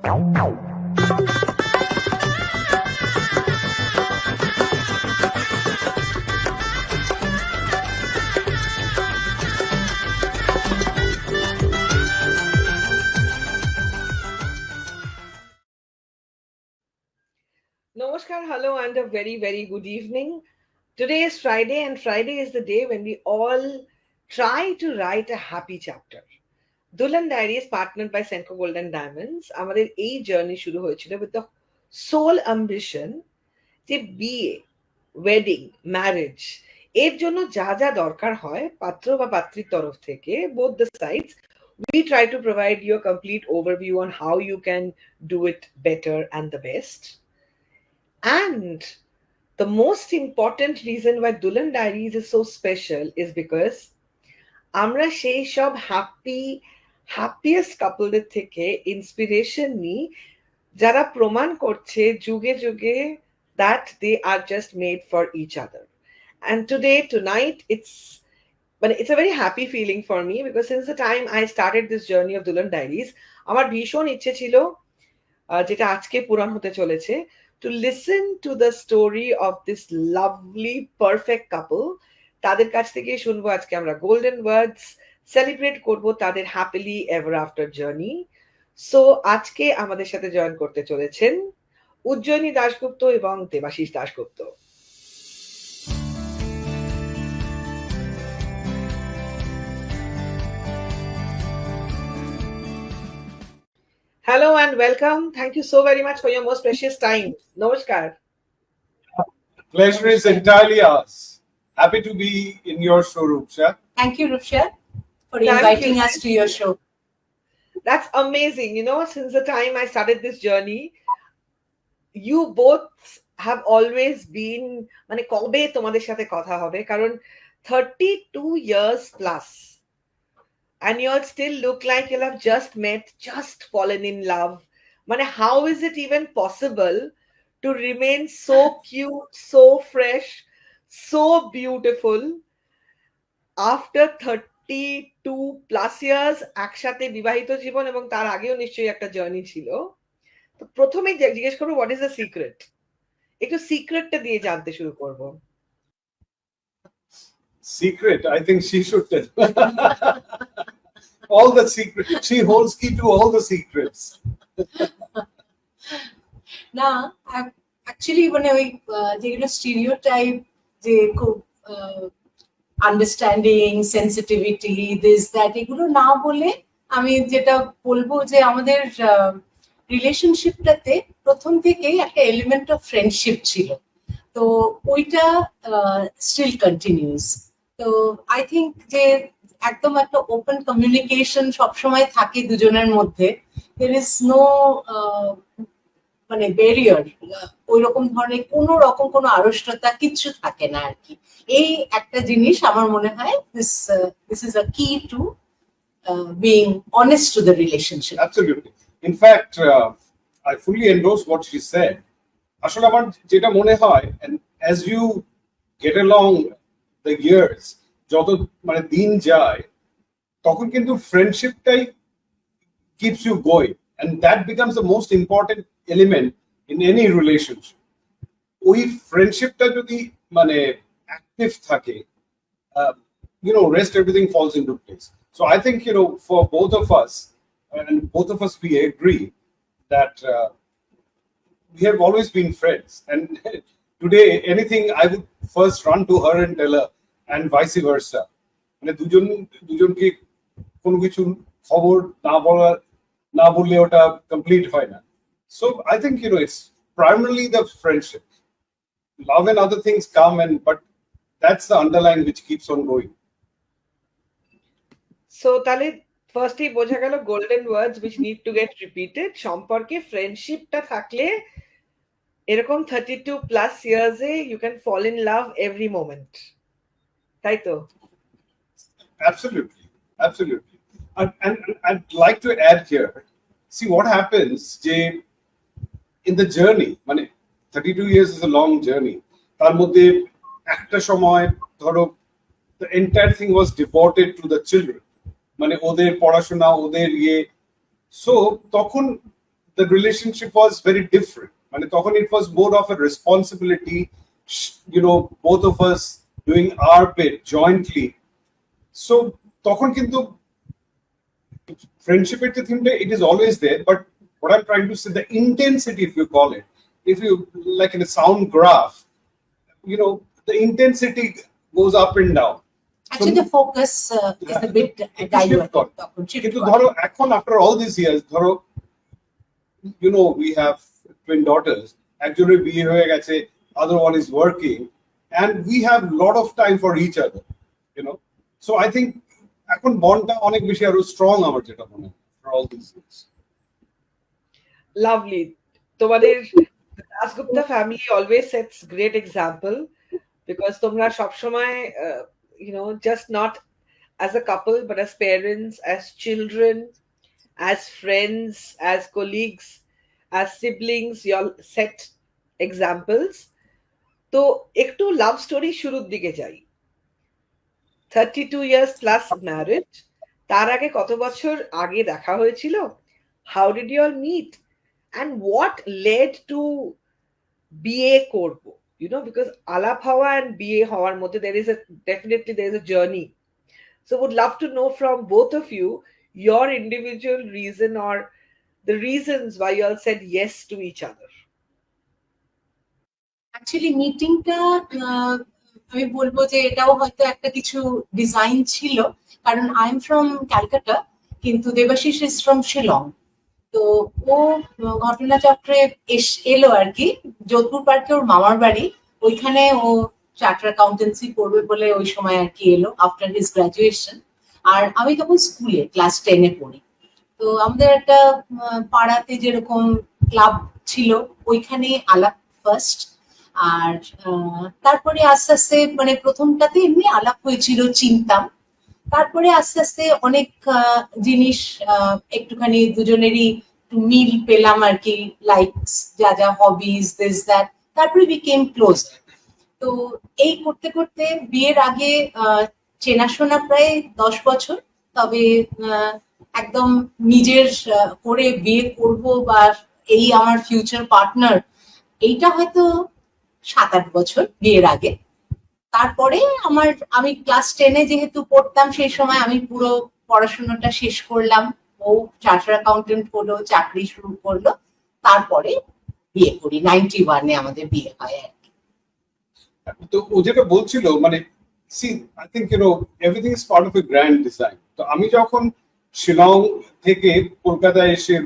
Namaskar, hello, and a very, very good evening. Today is Friday, and Friday is the day when we all try to write a happy chapter. Dulan Diaries, partnered by Senco Gold and Diamonds, আমাদের এই journey শুরু হয়েছিল with the sole ambition যে বিয়ে, wedding, marriage এর জন্য যা যা দরকার হয় পাত্র বা পাত্রীর তরফ থেকে both the sides, we try to provide you a complete overview on how you can do it better and the best. And the most important reason why Dulan Diaries is so special is because আমরা সেই সব happiest কাপলদের থেকে inspiration নিই যারা প্রমাণ করছে যুগে যুগে that they are just made for each other. And tonight, it's a very happy feeling for me because since the time I started this journey of Dulan Diaries, আমার ভীষণ ইচ্ছে ছিল যেটা আজকে পূরণ হতে চলেছে, to listen to the story of this lovely perfect couple. তাদের কাছ থেকে শুনবো আজকে আমরা গোল্ডেন ওয়ার্ডস, সেলিব্রেট করব তাদের happily ever after journey. So আজকে আমাদের সাথে জয়েন করতে চলেছেন উজ্জয়িনী দাশগুপ্ত এবং Debashis Dasgupta. Hello and welcome. Thank you so very much for your most precious time. Namaskar. Pleasure is entirely ours. Happy to be in your show, Rupsha. Thank you, Rupsha, for inviting us to your show. That's amazing. You know, since the time I started this journey, you both have always been, মানে কবে তোমাদের সাথে কথা হবে, কারণ 32 years plus. And you all still look like you'll have just met, just fallen in love. Mane, how is it even possible to remain so cute, so fresh, so beautiful after 32 plus years? একসাথে বিবাহিত জীবন এবং তার আগেও নিশ্চয়ই একটা journey ছিল। তো প্রথমেই জিজ্ঞেস করবো, হোয়াট ইজ দ্য সিক্রেট? একটু সিক্রেটটা দিয়ে জানতে শুরু করব। Secret, I think she should tell. All the secrets. She holds key to all the secrets. না, actually মানে ওই যেগুলো স্টিরিওটাইপ যে খুব আন্ডারস্ট্যান্ডিং, সেন্সিটিভিটি, দিস দ্যাট, এগুলো না বলে আমি যেটা বলবো যে আমাদের রিলেশনশিপটাতে প্রথম থেকেই একটা এলিমেন্ট অফ ফ্রেন্ডশিপ ছিল, তো ওইটা স্টিল কন্টিনিউস। তো আই থিঙ্ক যে একদম একটা ওপেন কমিউনিকেশন সবসময় থাকে দুজনের মধ্যে, দের ইজ নো মানে ব্যারিয়ার, ওই রকম ধরনের কোনো রকম কোনো আড়ষ্টতা কিচ্ছু থাকে না আর কি। এই একটা জিনিস আমার মনে হয় this is a key to being honest to the relationship. Absolutely. In fact, I fully endorse what she said. আসলে আমার যেটা মনে হয়, and as you get along the years, যত মানে দিন যায় তখন কিন্তু ফ্রেন্ডশিপটাই keeps you going, and that becomes the most important element in any relationship. ওই ফ্রেন্ডশিপটা যদি মানে অ্যাক্টিভ থাকে, rest everything falls into place. So I think for both of us, and both of us we agree that we have always been friends, and today anything I would first run to her and tell her, and vice versa. মানে দুজনকে কোনো কিছু খবর না বললে ওটা complete হয় না। So I think it's primarily the friendship. Love and other things come, but that's the underlying which keeps on going. So তাহলে ফার্স্টই বোঝা গেল golden words which need to get repeated সম্পর্কে ফ্রেন্ডশিপটা থাকলে এরকম 32 plus ইয়ার্সে you can fall in love every moment. তাই তো? Absolutely. And I'd like to add here, see what happens in the journey, মানে 32 years is a long journey, তার মধ্যে একটা সময় ধরো the entire thing was devoted to the children, মানে ওদের পড়াশোনা, ওদের so তখন the relationship was very different. মানে তখন it was more of a responsibility, both of us doing our bit jointly. So তখন কিন্তু friendship এর যে থিমটা, it is always there, but what I'm trying to say, the intensity, if you call it, if you like in a sound graph, the intensity goes up and down. Actually, the focus is a bit diverted. কিন্তু ধরো এখন after all these years, ধরো we have twin daughters, একজনের বিয়ে হয়ে গেছে, other one is working, and we have lot of time for each other, so I think এখন বন্ডটা অনেক বেশি আরো স্ট্রং আমার যেটা মনে হয় for all these years. Lovely. তোমাদের Dasgupta family always sets great example, because তোমরা সবসময় just not as a couple but as parents, as children, as friends, as colleagues, as siblings, you all set examples. তো একটু love story শুরুর দিকে যাই। 32 years plus marriage, তার আগে কত বছর আগে দেখা হয়েছিল? How did you all meet? And what led to বিয়ে করব? Because আলাপ হওয়া and বিয়ে হওয়ার মধ্যে there is a journey. So would love to know from both of you your individual reason or the reasons why you all said yes to each other. Actually, মিটিংটা আমি বলবো যে এটাও হয়তো একটা কিছু ডিজাইন ছিল, কারণ আই এম ফ্রম ক্যালকাটা কিন্তু দেবাশিস ইজ ফ্রম শিলং। তো ও ঘটনাচক্রে এলো আর কি, যোধপুর পার্কে ওর মামার বাড়ি, ওইখানে ও চার্টার অ্যাকাউন্টেন্সি করবে বলে ওই সময় আর কি এলো আফটার হিজ গ্রাজুয়েশন। আর আমি তখন স্কুলে ক্লাস 10-এ পড়ি। তো আমাদের একটা পাড়াতে যেরকম ক্লাব ছিল ওইখানে আলাপ ফার্স্ট, আর তারপরে আস্তে আস্তে মানে প্রথমটাতে এমনি আলাপ হয়েছিল, চিনতাম, তারপরে আস্তে আস্তে অনেক জিনিস একটুখানি দুজনেরই মিল পেলাম আর কি, লাইকস যা যা হবিজ দিস দ্যাট, তারপরে বিকেম ক্লোজ। তো এই করতে করতে বিয়ের আগে চেনাশোনা প্রায় 10 বছর, তবে একদম নিজের করে বিয়ে করব বা এই আমার ফিউচার পার্টনার, এইটা হয়তো 7-8 বছর বিয়ের আগে। তারপরে আমি ক্লাস 10-এ যেহেতু পড়তাম, সেই সময় আমি পুরো পড়াশোনাটা শেষ করলাম, ও চার্টার অ্যাকাউন্টেন্ট হলো, চাকরি শুরু করলো, তারপরে বিয়ে করি। 91-এ আমাদের বিয়ে হয় আর কি। তো ও যেটা বলছিল মানে see, I think everything is part of a grand design. তো আমি যখন শিলং থেকে কলকাতায় এসে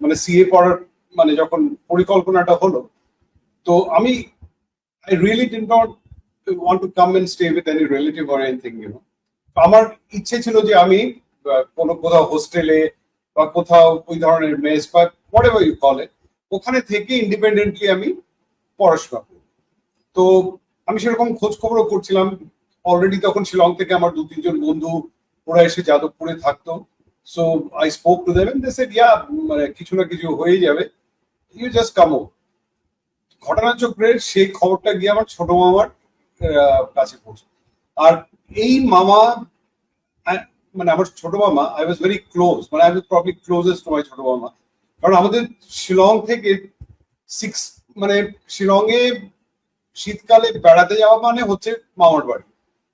মানে সিএ পড়ার মানে যখন পরিকল্পনাটা হলো, তো আমি I really did not want to come and stay with any relative or anything, আমার ইচ্ছে ছিল যে আমি কোথাও হোস্টেলে বা কোথাও ওই ধরনের মেস বা whatever you call it, ওখানে থেকে ইন্ডিপেন্ডেন্টলি আমি পড়াশোনা করি। তো আমি সেরকম খোঁজ খবরও করছিলাম। অলরেডি তখন শিলং থেকে আমার 2-3 জন বন্ধু ওরা এসে যাদবপুরে থাকতো। So I spoke to them and they said মানে কিছু না কিছু হয়ে যাবে, ইউ জাস্ট কাম ওভার। ঘটনাচক্রের সেই খবরটা গিয়ে আমার ছোট মামার কাছে পৌঁছে। আর এই মামা মানে আমার ছোট মামা, আই ওয়াজ ভেরি ক্লোজ, মানে I was probably closest to my ছোট মামা। কারণ আমাদের শিলং থেকে মানে শিলংয়ে শীতকালে বেড়াতে যাওয়া মানে হচ্ছে মামার বাড়ি।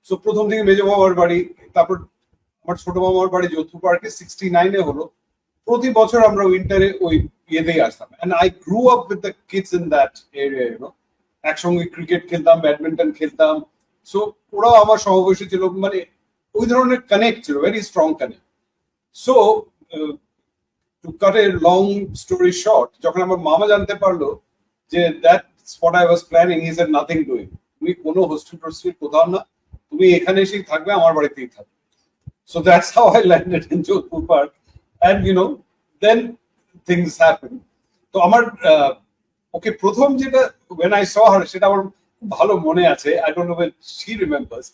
সো প্রথম থেকে মেজো মামার বাড়ি, তারপর আমার ছোট মামার বাড়ি যোধপুর পার্কে 69-এ হলো। প্রতি বছর আমরা উইন্টারে ওই ইয়েতেই আসতাম, and I grew up with the kids in that area, একসঙ্গে ক্রিকেট খেলতাম, ব্যাডমিন্টন খেলতাম। সো ওরাও আমার সমবয়সী ছিল, মানে ওই ধরনের কানেক্ট ছিল, very strong connect. So to cut a long story short, যখন আমার মামা জানতে পারলো যে that's what I was planning, he said nothing doing, তুমি কোনো হোস্টেল টোস্টেল কোথাও না, তুমি এখানে এসেই থাকবে, আমার বাড়িতেই থাকবে। So that's how I landed in Jodhpur park, and then things happen. তো আমার ওকে প্রথম যেটা when I saw her, সেটা আমার ভালো মনে আছে, I don't know when she remembers.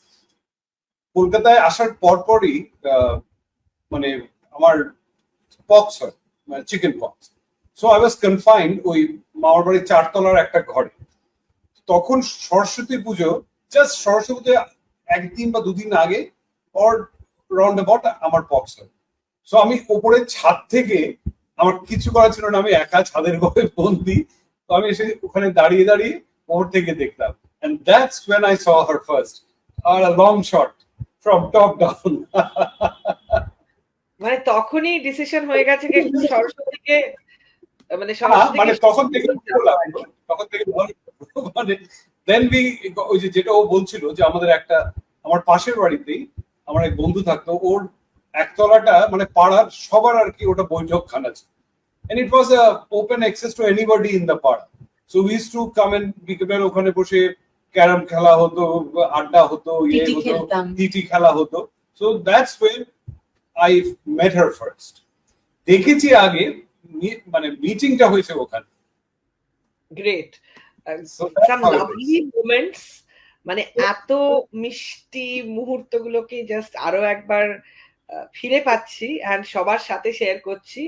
কলকাতায় আসার পরপরই মানে আমার পক্স হয়, মানে chicken pox. So I was confined ওই মামার বাড়ির 4 তলার একটা ঘরে। তখন সরস্বতী পুজো, জাস্ট সরস্বতী পুজো 1 দিন বা 2 দিন আগে অর রাউন্ড অ্যাবাউট আমার পক্স হয়। সো আমি উপরের ছাদ থেকে আমার কিছু করার ছিল না, আমি একা ছাদের ঘরে বন্দি। তো আমি এসে ওখানে দাঁড়িয়ে দাঁড়িয়ে ওর থেকে দেখতাম, and that's when I saw her first, or a long shot from top down. মানে তখনই ডিসিশন হয়ে গেছে যে একটু সরস্বতীকে মানে মানে তখন থেকে ভালো সরস্বতীকে লাগলো, তখন থেকে ভালো লাগলো। মানে দেন বি, ওই যে যেটা ও বলছিল যে আমাদের একটা, আমার পাশের বাড়িতেই আমার এক বন্ধু থাকতো, ওর একতলাটা মানে পাড়ার সবার আর কি ওটা বৈঠকখানা ছিল, and it was a open access to anybody in the পাড়া. So we used to come and বিকেল ওখানে বসে ক্যারাম খেলা হতো, আড্ডা হতো, ইয়ে টিটি হতো, খেলতাম। টিটি খেলা হতো. So that's when I met her first. দেখেছি আগে, মানে মিটিংটা হয়েছে ওখানে. Great, So that's some how it lovely is. Moments, মানে এত মিষ্টি মুহূর্তগুলোকে জাস্ট আরো একবার ফিরে পাচ্ছি এন্ড সবার সাথে শেয়ার করছি।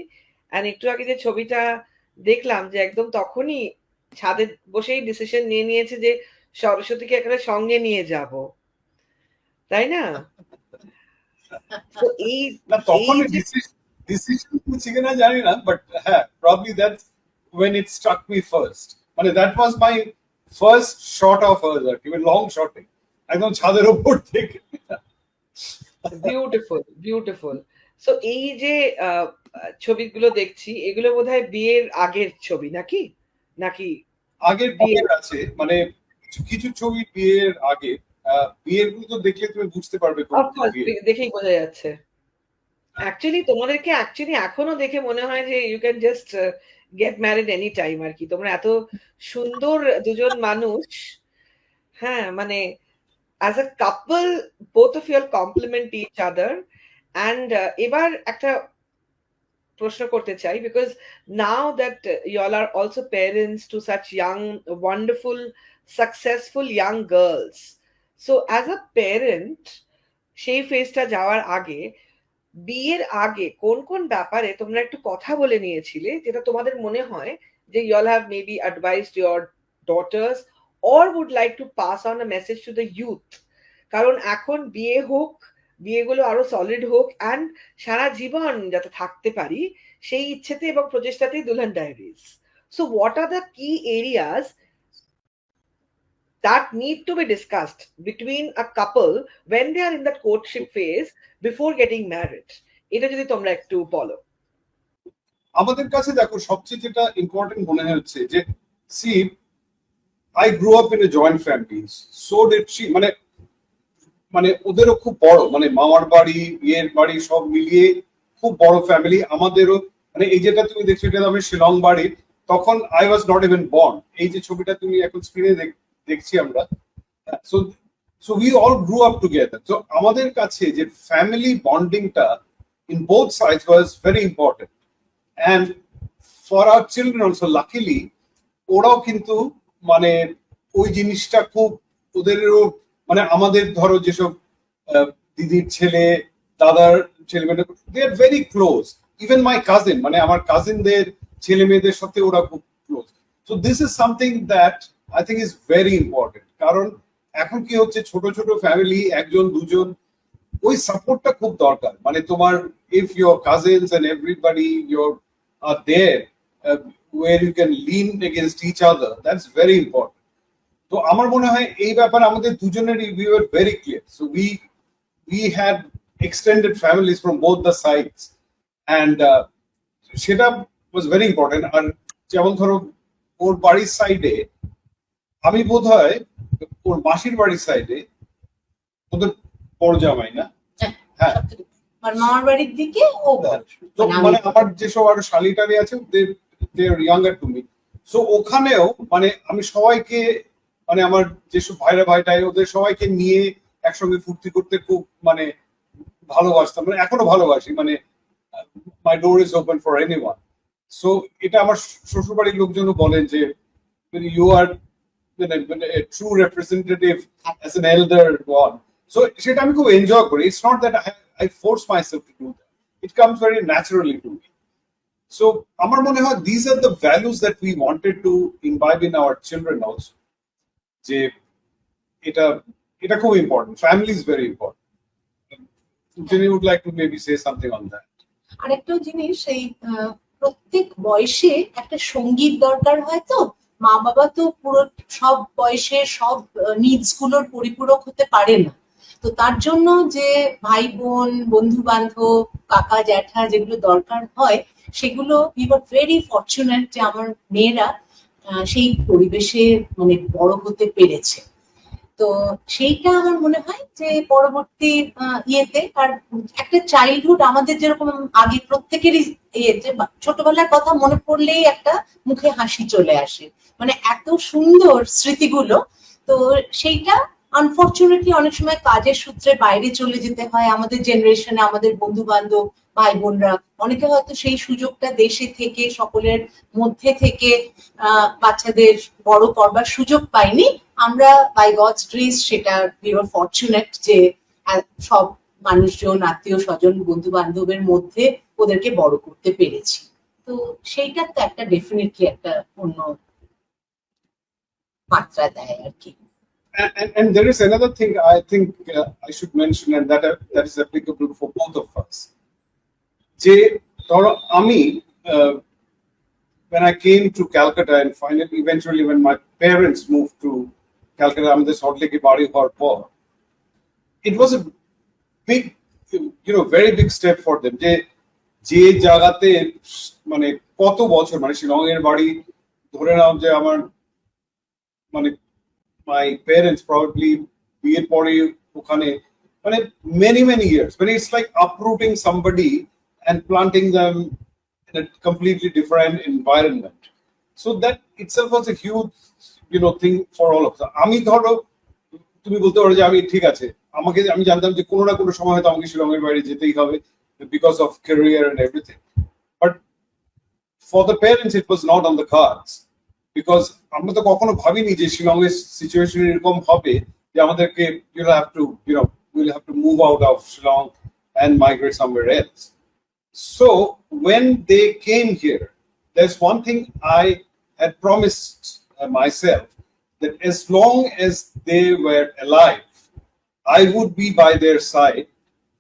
এন্ড একটু আগে যে ছবিটা দেখলাম যে একদম তখনই ছাদে বসেই ডিসিশন নিয়ে নিয়েছে যে সরস্বতীকে এখানে সঙ্গে নিয়ে যাব, তাই না? তো এই না তখন এই যে ডিসিশন ছিল কিনা জানি না, বাট হ্যাঁ probably that's when it struck me first. মানে that was my first shot of her, আর কি লং শট, একদম ছাদের উপর থেকে. Beautiful beautiful. সো এই যে ছবিগুলো দেখছি এগুলো বোধহয় বিয়ের আগের ছবি নাকি নাকি আগের বিয়ের আছে, মানে কিছু কিছু ছবি বিয়ের আগে, বিয়ের গুলো তো দেখলে তুমি বুঝতে পারবে কোন অফকোর্স বিয়ে. দেখেই বোঝা যাচ্ছে। অ্যাকচুয়ালি তোমাদেরকে অ্যাকচুয়ালি এখনো দেখে মনে হয় যে you can just get married any time আর কি। তোমরা এত সুন্দর দুজন মানুষ, হ্যাঁ মানে as a couple both of you all complement each other. And এবার একটা প্রশ্ন করতে চাই, because now that you all are also parents to such young wonderful successful young girls, so as a parent সেই ফেজটা যাওয়ার আগে, বিয়ের আগে কোন কোন ব্যাপারে তোমরা একটু কথা বলে নিয়েছিলে যেটা তোমাদের মনে হয় যে you all have maybe advised your daughters or would like to pass on a message to the youth? কারণ এখন বিয়ে হোক, বিয়েগুলো আরো সলিড হোক এন্ড সারা জীবন যাতে থাকতে পারি সেই ইচ্ছেতে এবং প্রচেষ্টাতেই Dulhan Diaries. So what are the key areas that need to be discussed between a couple when they are in that courtship phase before getting married? এটা যদি তোমরা একটু বলো। আমাদের কাছে দেখো সবচেয়ে যেটা ইম্পর্টেন্ট মনে হচ্ছে যে see I grow up in a joint family, so did she, মানে মানে ওদেরও খুব বড়, মানে মামার বাড়ি বিয়ের বাড়ি সব মিলিয়ে খুব বড় ফ্যামিলি। আমাদেরও মানে এই যেটা তুমি দেখছো এটা আমি শিলং বাড়ির, তখন I was not even born. এই যে ছবিটা তুমি এখন স্ক্রিনে দেখছি আমরা, so so we all grew up together. তো আমাদের কাছে যে ফ্যামিলি বন্ডিংটা in both sides was very important, and for our children also luckily ওরাও কিন্তু মানে ওই জিনিসটা খুব ওদেরও, মানে আমাদের ধরো যেসব দিদির ছেলে দাদার ছেলে মেয়েদের they are very close, even my cousin, মানে আমার কাজিনদের ছেলে মেয়েদের সাথে ওরা খুব ক্লোজ। So this is something that I think is very important, কারণ এখন কি হচ্ছে ছোট ছোট ফ্যামিলি একজন দুজন, ওই সাপোর্টটা খুব দরকার। মানে তোমার if your cousins and everybody your are there where you can lean against each other, that's very important. তো আমার মনে হয় এই ব্যাপারে আমাদের দুজনেরই we were very clear, so we had extended families from both the sides, and সেটা was very important. আর যেমন ধরো ওর বাড়ির সাইডে আমি বোধহয় ওর মাসির বাড়ির সাইডে ওদের বড় জামাই না, হ্যাঁ আর মামার বাড়ির দিকে ও বড়। তো মানে আমার যেসব আরো শালিটারি আছে they are younger to me, so ওখানেও মানে আমি সবাইকে, মানে আমার যেসব ভাইরা ভাইটাই ওদের সবাইকে নিয়ে একসঙ্গে ফুর্তি করতে খুব মানে ভালোবাসতাম, মানে এখনো ভালোবাসি, মানে my door is open for anyone. So এটা আমার শ্বশুর বাড়ির লোকজনও বলেন যে you are true representative as an elder one. So সেটা আমি খুব এনজয় করি। It's not that I force myself to do that, it comes very naturally to me. So আমার মনে হয় these are the values that we wanted to imbibe in our children also, যে এটা খুব important, family is very important. Jenny would like to maybe say something on that. আরেকটা জিনিস, এই প্রত্যেক বয়সে একটা সঙ্গীত দরকার হয়। তো মা বাবা তো পুরো সব বয়সে সব নিডস গুলোর পরিপূরক হতে পারে না। তো তার জন্য যে ভাই বোন, বন্ধু বান্ধব, কাকা জ্যাঠা যেগুলো দরকার হয়, সেগুলো উই ওয়ার ভেরি ফরচুনেট যে আমার মেয়েরা সেই পরিবেশে মানে বড় হতে পেরেছে। তো সেইটা আমার মনে হয় যে পরবর্তী ইয়েতে, আর একটা চাইল্ডহুড আমাদের যেরকম আগে প্রত্যেকেরই ইয়েতে ছোটবেলার কথা মনে পড়লেই একটা মুখে হাসি চলে আসে, মানে এত সুন্দর স্মৃতিগুলো। তো সেইটা আনফর্চুনেটলি অনেক সময় কাজের সূত্রে বাইরে চলে যেতে হয়। আমাদের জেনারেশনে আমাদের বন্ধু বান্ধব, ভাই বোনরা অনেকে হয়তো সেই সুযোগটা দেশে থেকে সকলের মধ্যে থেকে বাচ্চাদের বড় করবার সুযোগ পাইনি। আমরা বাই গডস গ্রেস সেটা উই আর ফরচুনেট যে সব মানুষজন, আত্মীয় স্বজন, বন্ধু বান্ধবের মধ্যে ওদেরকে বড় করতে পেরেছি। তো সেইটা তো একটা ডেফিনেটলি একটা অন্য মাত্রা দেয় আর কি। And there is another thing I think I should mention, and that is applicable for both of us. যে ধরো আমি when I came to Calcutta and finally eventually when my parents moved to Calcutta, আমাদের salt লেকে বাড়ি হওয়ার পর, it was a big, very big step for them. যে জায়গাতে মানে কত বছর, মানে শিলংয়ের বাড়ি ধরে নাও যে আমার মানে my parents probably বিয়ের পরে ওখানে মানে many years, when it's like uprooting somebody and planting them in a completely different environment. So that itself was a huge thing for all of them. আমি ধরো তুমি বলতে পারো যে আমি ঠিক আছে, আমি জানতাম যে কোনো না কোনো সময় হয়তো আমাকে শিলংয়ের বাইরে যেতেই হবে because of career and everything, but for the parents it was not on the cards, because আমরা তো কখনো ভাবিনি যে শিলংয়ের সিচুয়েশন এরকম হবে যে আমাদেরকে we'll have to move out of Shillong and migrate somewhere else. So when they came here, there's one thing I had promised myself, that as long as they were alive, I would be by their side,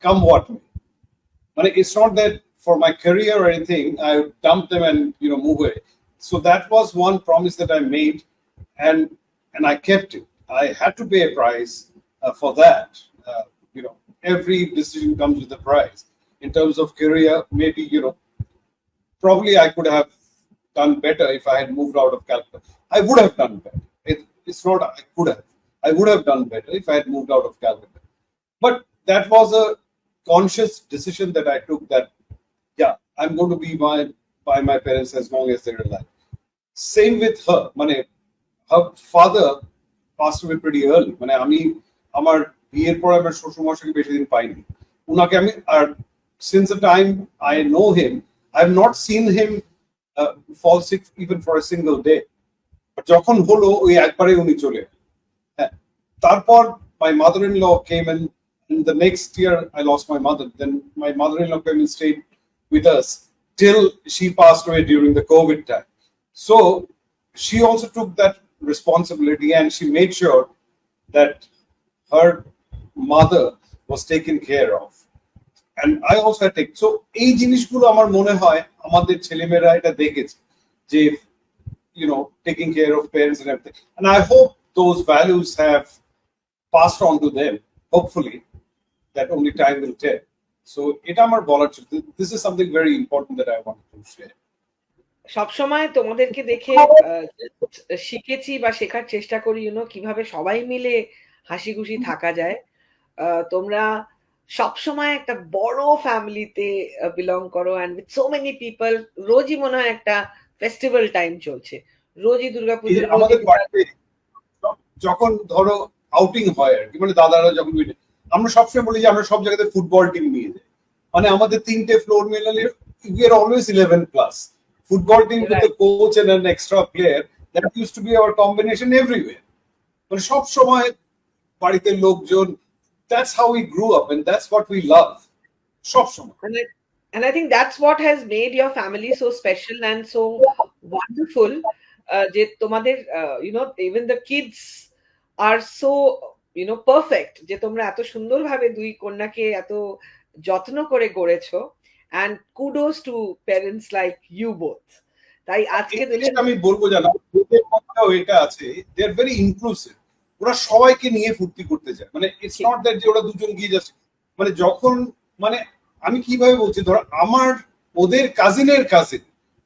come what may. But it's not that for my career or anything, I dump them and move away. So that was one promise that I made, and I kept it. I had to pay a price for that. Every decision comes with a price. In terms of career, maybe probably I could have done better if I had moved out of Calcutta. I would have done better. It's not I could have. I would have done better if I had moved out of Calcutta. But that was a conscious decision that I took, that I'm going to be by my parents as long as they're alive. Same with her. Her father passed away pretty early. আমি আমার বিয়ের পর আমার শ্বশুর মশাইকে বেশি দিন পাইনি। উনাকে আমি আর since the time I know him, I have not seen him fall sick even for a single day. But যখন হলো ওই একবারে উনি চলে। তারপর my mother-in-law came, and in the next year I lost my mother. Then my mother-in-law came and stayed with us till she passed away during the COVID time. So she also took that responsibility, and she made sure that her mother was taken care of. And I also had taken, so এই জিনিসগুলো আমার মনে হয় আমাদের ছেলেমেয়েরা এটা দেখেছে যে taking care of parents and everything, and I hope those values have passed on to them, hopefully. That only time will tell. So এটা আমার বলার ছিল, this is something very important that I wanted to share. সবসময় তোমাদেরকে দেখে শিখেছি বা শেখার চেষ্টা করি কিভাবে সবাই মিলে হাসি খুশি থাকা যায়। তোমরা সবসময় একটা বড় ফ্যামিলিতে বিলং করো, and with so many people. রোজই মনে হয় একটা ফেস্টিভ্যাল টাইম চলছে, রোজই দুর্গাপুজো। আমাদের বাড়িতে যখন ধরো আউটিং হয় আর কি, দাদারা যখন আমরা সবসময় বলি যে আমরা সব জায়গাতে ফুটবল টিম নিয়ে যাই। আমাদের 3টে floor মেলালে we are always 11+. Football team with a coach and an extra player, that used to be our combination everywhere. সব সময় বাড়িতে লোকজন, that's how we grew up, and that's what we love. সব সময়। And I think that's what has made your family so special and so wonderful. যে তোমাদের even the kids are so perfect, যে তোমরা এত সুন্দরভাবে দুই কন্যাকে এত যত্ন করে গড়েছো। and kudos to parents like you both. তাই আজকে দুলেন, আমি বলবো জানো ওদের মধ্যেও এটা আছে, দে আর ভেরি ইনক্লুসিভ, ওরা সবাইকে নিয়ে ফুর্তি করতে যায়, মানে ইটস নট দ্যাট যে ওরা দুজন গিয়ে যাচ্ছে, মানে যখন মানে আমি কিভাবে বলছি, ধরো আমার ওদের কাজিনের কাজিন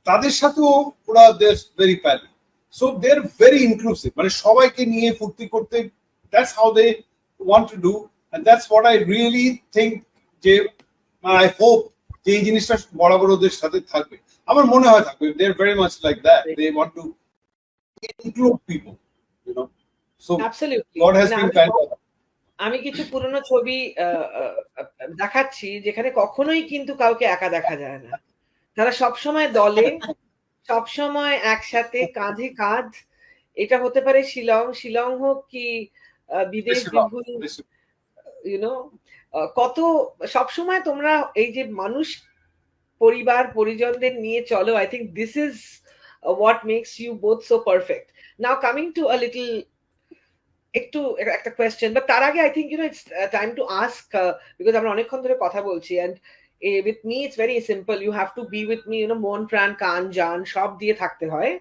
তাদের সাথেও ওরা they are very pally, so they are very inclusive, মানে সবাইকে নিয়ে ফুর্তি করতে, that's how they want to do, and that's what I really think, যে আই হোপ যে এই জিনিসটা বরাবর ওদের সাথে থাকবে, আমার মনে হয় থাকবে, they are very much like that, they want to include people, you know. So absolutely God has been kind of. আমি কিছু পুরনো ছবি দেখাচ্ছি যেখানে কখনোই কিন্তু কাউকে একা দেখা যায় না, তারা সবসময় দলে, সবসময় একসাথে, কাঁধে কাঁধ। এটা হতে পারে শিলং হোক কি বিদেশ, ইউনো, কত সবসময় তোমরা এই যে মানুষ পরিবার পরিজনদের নিয়ে চলো। I think this is what makes you both so perfect. Now coming to a little একটু একটা কোয়েশ্চেন, বাট তার আগে I think it's time to ask, because আমরা অনেকক্ষণ ধরে কথা বলছি, and with me it's very simple, you have to be with me, মন প্রাণ কান জান সব দিয়ে থাকতে হয়।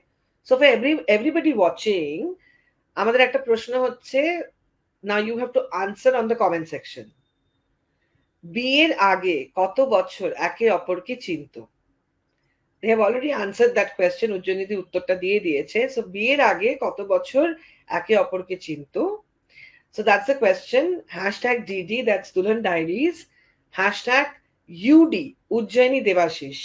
সো ফর এভরিবডি ওয়াচিং, আমাদের একটা প্রশ্ন হচ্ছে, now you have to answer on the comment section. বিয়ের আগে কত বছর একে অপরকে চিনতো? They have already answered that question. উজ্জয়িনীদি উত্তরটা দিয়ে দিয়েছে। সো বিয়ের আগে কত বছর একে অপরকে চিনতো? So that's the question. #DD, that's Dulhan Diaries. #UD, Ujjayini Debashis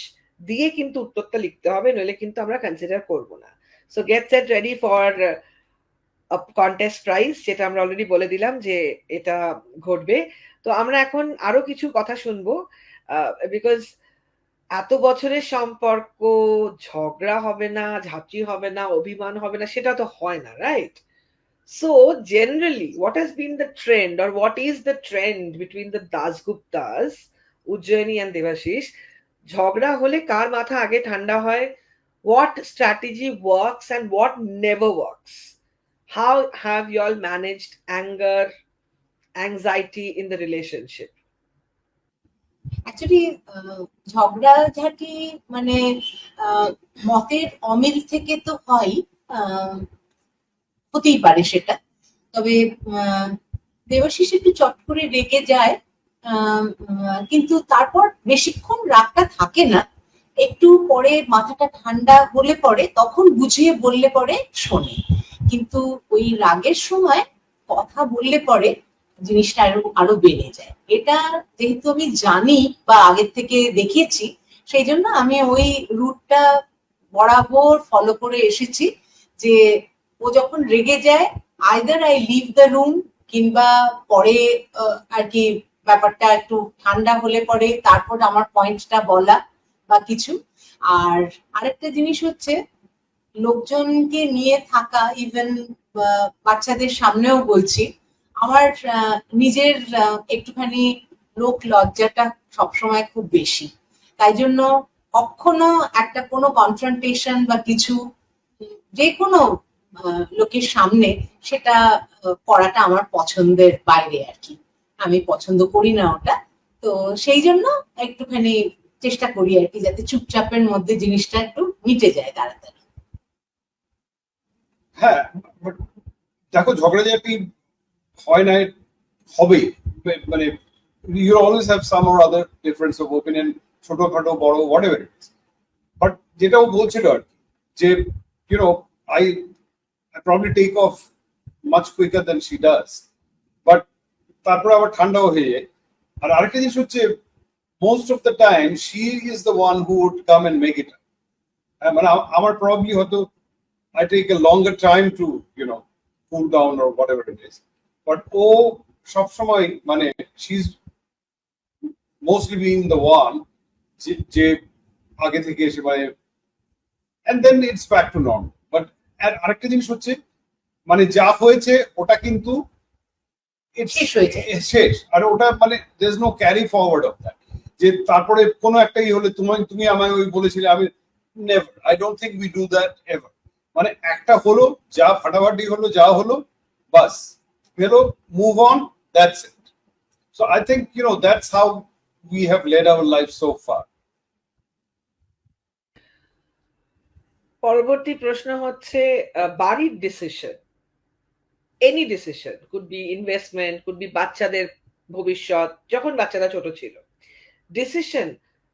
দিয়ে কিন্তু উত্তরটা লিখতে হবে, নইলে কিন্তু আমরা কনসিডার করব না। So get set ready for contest prize, যেটা আমরা অলরেডি বলে দিলাম যে এটা ঘটবে। তো আমরা এখন আরো কিছু কথা শুনবো, বিকজ এত বছরের সম্পর্ক ঝগড়া হবে না, ঝাঁচি হবে না, অভিমান হবে না, সেটা তো হয় না, right? So generally what has been the trend, or what is the trend between the Dasguptas, Ujjayini and Devashish? ঝগড়া হলে কার মাথা আগে ঠান্ডা হয়? What strategy works and what never works? How have you all managed anger, anxiety in the relationship? Actually ঝগড়াঝাটি মানে মতের অমিল থেকে তো হয়, হতেই পারে সেটা। তবে দেবাশিস একটু চট করে রেগে যায়, কিন্তু তারপর বেশিক্ষণ রাগটা থাকে না, একটু পরে মাথাটা ঠান্ডা হলে পরে তখন বুঝিয়ে বললে পরে শোনে, কিন্তু ওই রাগের সময় কথা বললে পরে জিনিসটা আরো বেড়ে যায়। এটা যেহেতু আমি জানি বা আগের থেকে দেখিয়েছি, সেই জন্য আমি ওই রুটটা বরাবর ফলো করে এসেছি, যে ও যখন রেগে যায় either I leave the room, কিংবা পরে আর কি ব্যাপারটা একটু ঠান্ডা হলে পরে তারপর আমার পয়েন্টটা বলা বা কিছু। আর আরেকটা জিনিস হচ্ছে, লোকজনকে নিয়ে থাকা, ইভেন বাচ্চাদের সামনেও বলছি, আমার নিজের একটুখানি লোক লজ্জাটা সবসময় খুব বেশি, তাই জন্য কখনো একটা কোনো কনফ্রন্টেশন বা কিছু যে কোনো লোকের সামনে সেটা করাটা আমার পছন্দের বাইরে আর কি, আমি পছন্দ করি না ওটা। তো সেই জন্য একটুখানি চেষ্টা করি আর কি, যাতে চুপচাপের মধ্যে জিনিসটা একটু মিটে যায় তাড়াতাড়ি। হ্যাঁ, দেখো ঝগড়াঝাটি হয় না, হবে, মানে you always have some or other difference of opinion, ছোটখাটো বড় whatever it is, but যেটাও বলছিল আর কি, যে you know I probably take off much quicker than she does, but তারপর আবার ঠান্ডাও হয়ে যায়। আর আরেকটা জিনিস হচ্ছে, most of the time she is the one who would come and make it up. মানে আমার probably হয়তো I take a longer time to cool down or whatever it is, but ও সবসময় মানে she's mostly being the one যে আগে থেকে এসে মানে, and then it's back to normal. But আরেকটা জিনিস হচ্ছে, মানে যা হয়েছে ওটা কিন্তু শেষ, আর ওটা মানে there is no carry forward of that, যে তারপরে কোনো একটা হলে তুমি আমায় ওই বলেছিলে, আমি never, I don't think we do that ever. মানে একটা হলো, যা ফাটাফাটি হলো, যা হলো বাস হলো, move on, that's it. So I think that's how we have led our life so far. পরবর্তী প্রশ্ন হচ্ছে বাড়ির decision, any decision, could be investment, could be বাচ্চাদের ভবিষ্যৎ, যখন বাচ্চারা ছোট ছিল, ডিসিশন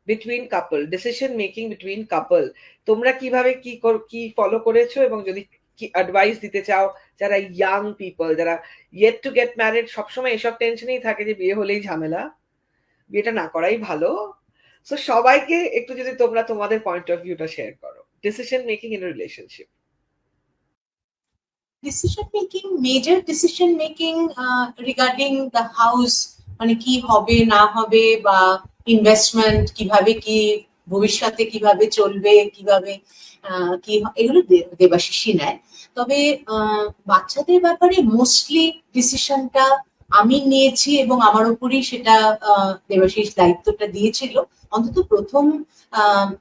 বিটুইন কাপল, ডিসিশন মেকিং বিটুইন কাপল, তোমরা কিভাবে কি ফলো করেছো, এবং যদি কি অ্যাডভাইস দিতে চাও যারা ইয়াং পিপল, যারা ইয়েট টু গেট ম্যারিড, সবসময় এসব টেনশনই থাকে যে বিয়ে হলেই ঝামেলা, বিয়েটা না করাই ভালো। সো সবাইকে একটু যদি তোমরা তোমাদের পয়েন্ট অফ ভিউটা শেয়ার করো, decision making in relationship. Decision making, major decision making regarding the house, মানে কি হবে না হবে, বা ইনভেস্টমেন্ট কিভাবে, কি ভবিষ্যতে কিভাবে চলবে, কিভাবে কি এগুলো দেবাশিসই নেয়। তবে বাচ্চাদের ব্যাপারে মোস্টলি ডিসিশনটা আমি নিয়েছি, এবং আমার উপরই সেটা দেবাশিস দায়িত্বটা দিয়েছিল, অন্তত প্রথম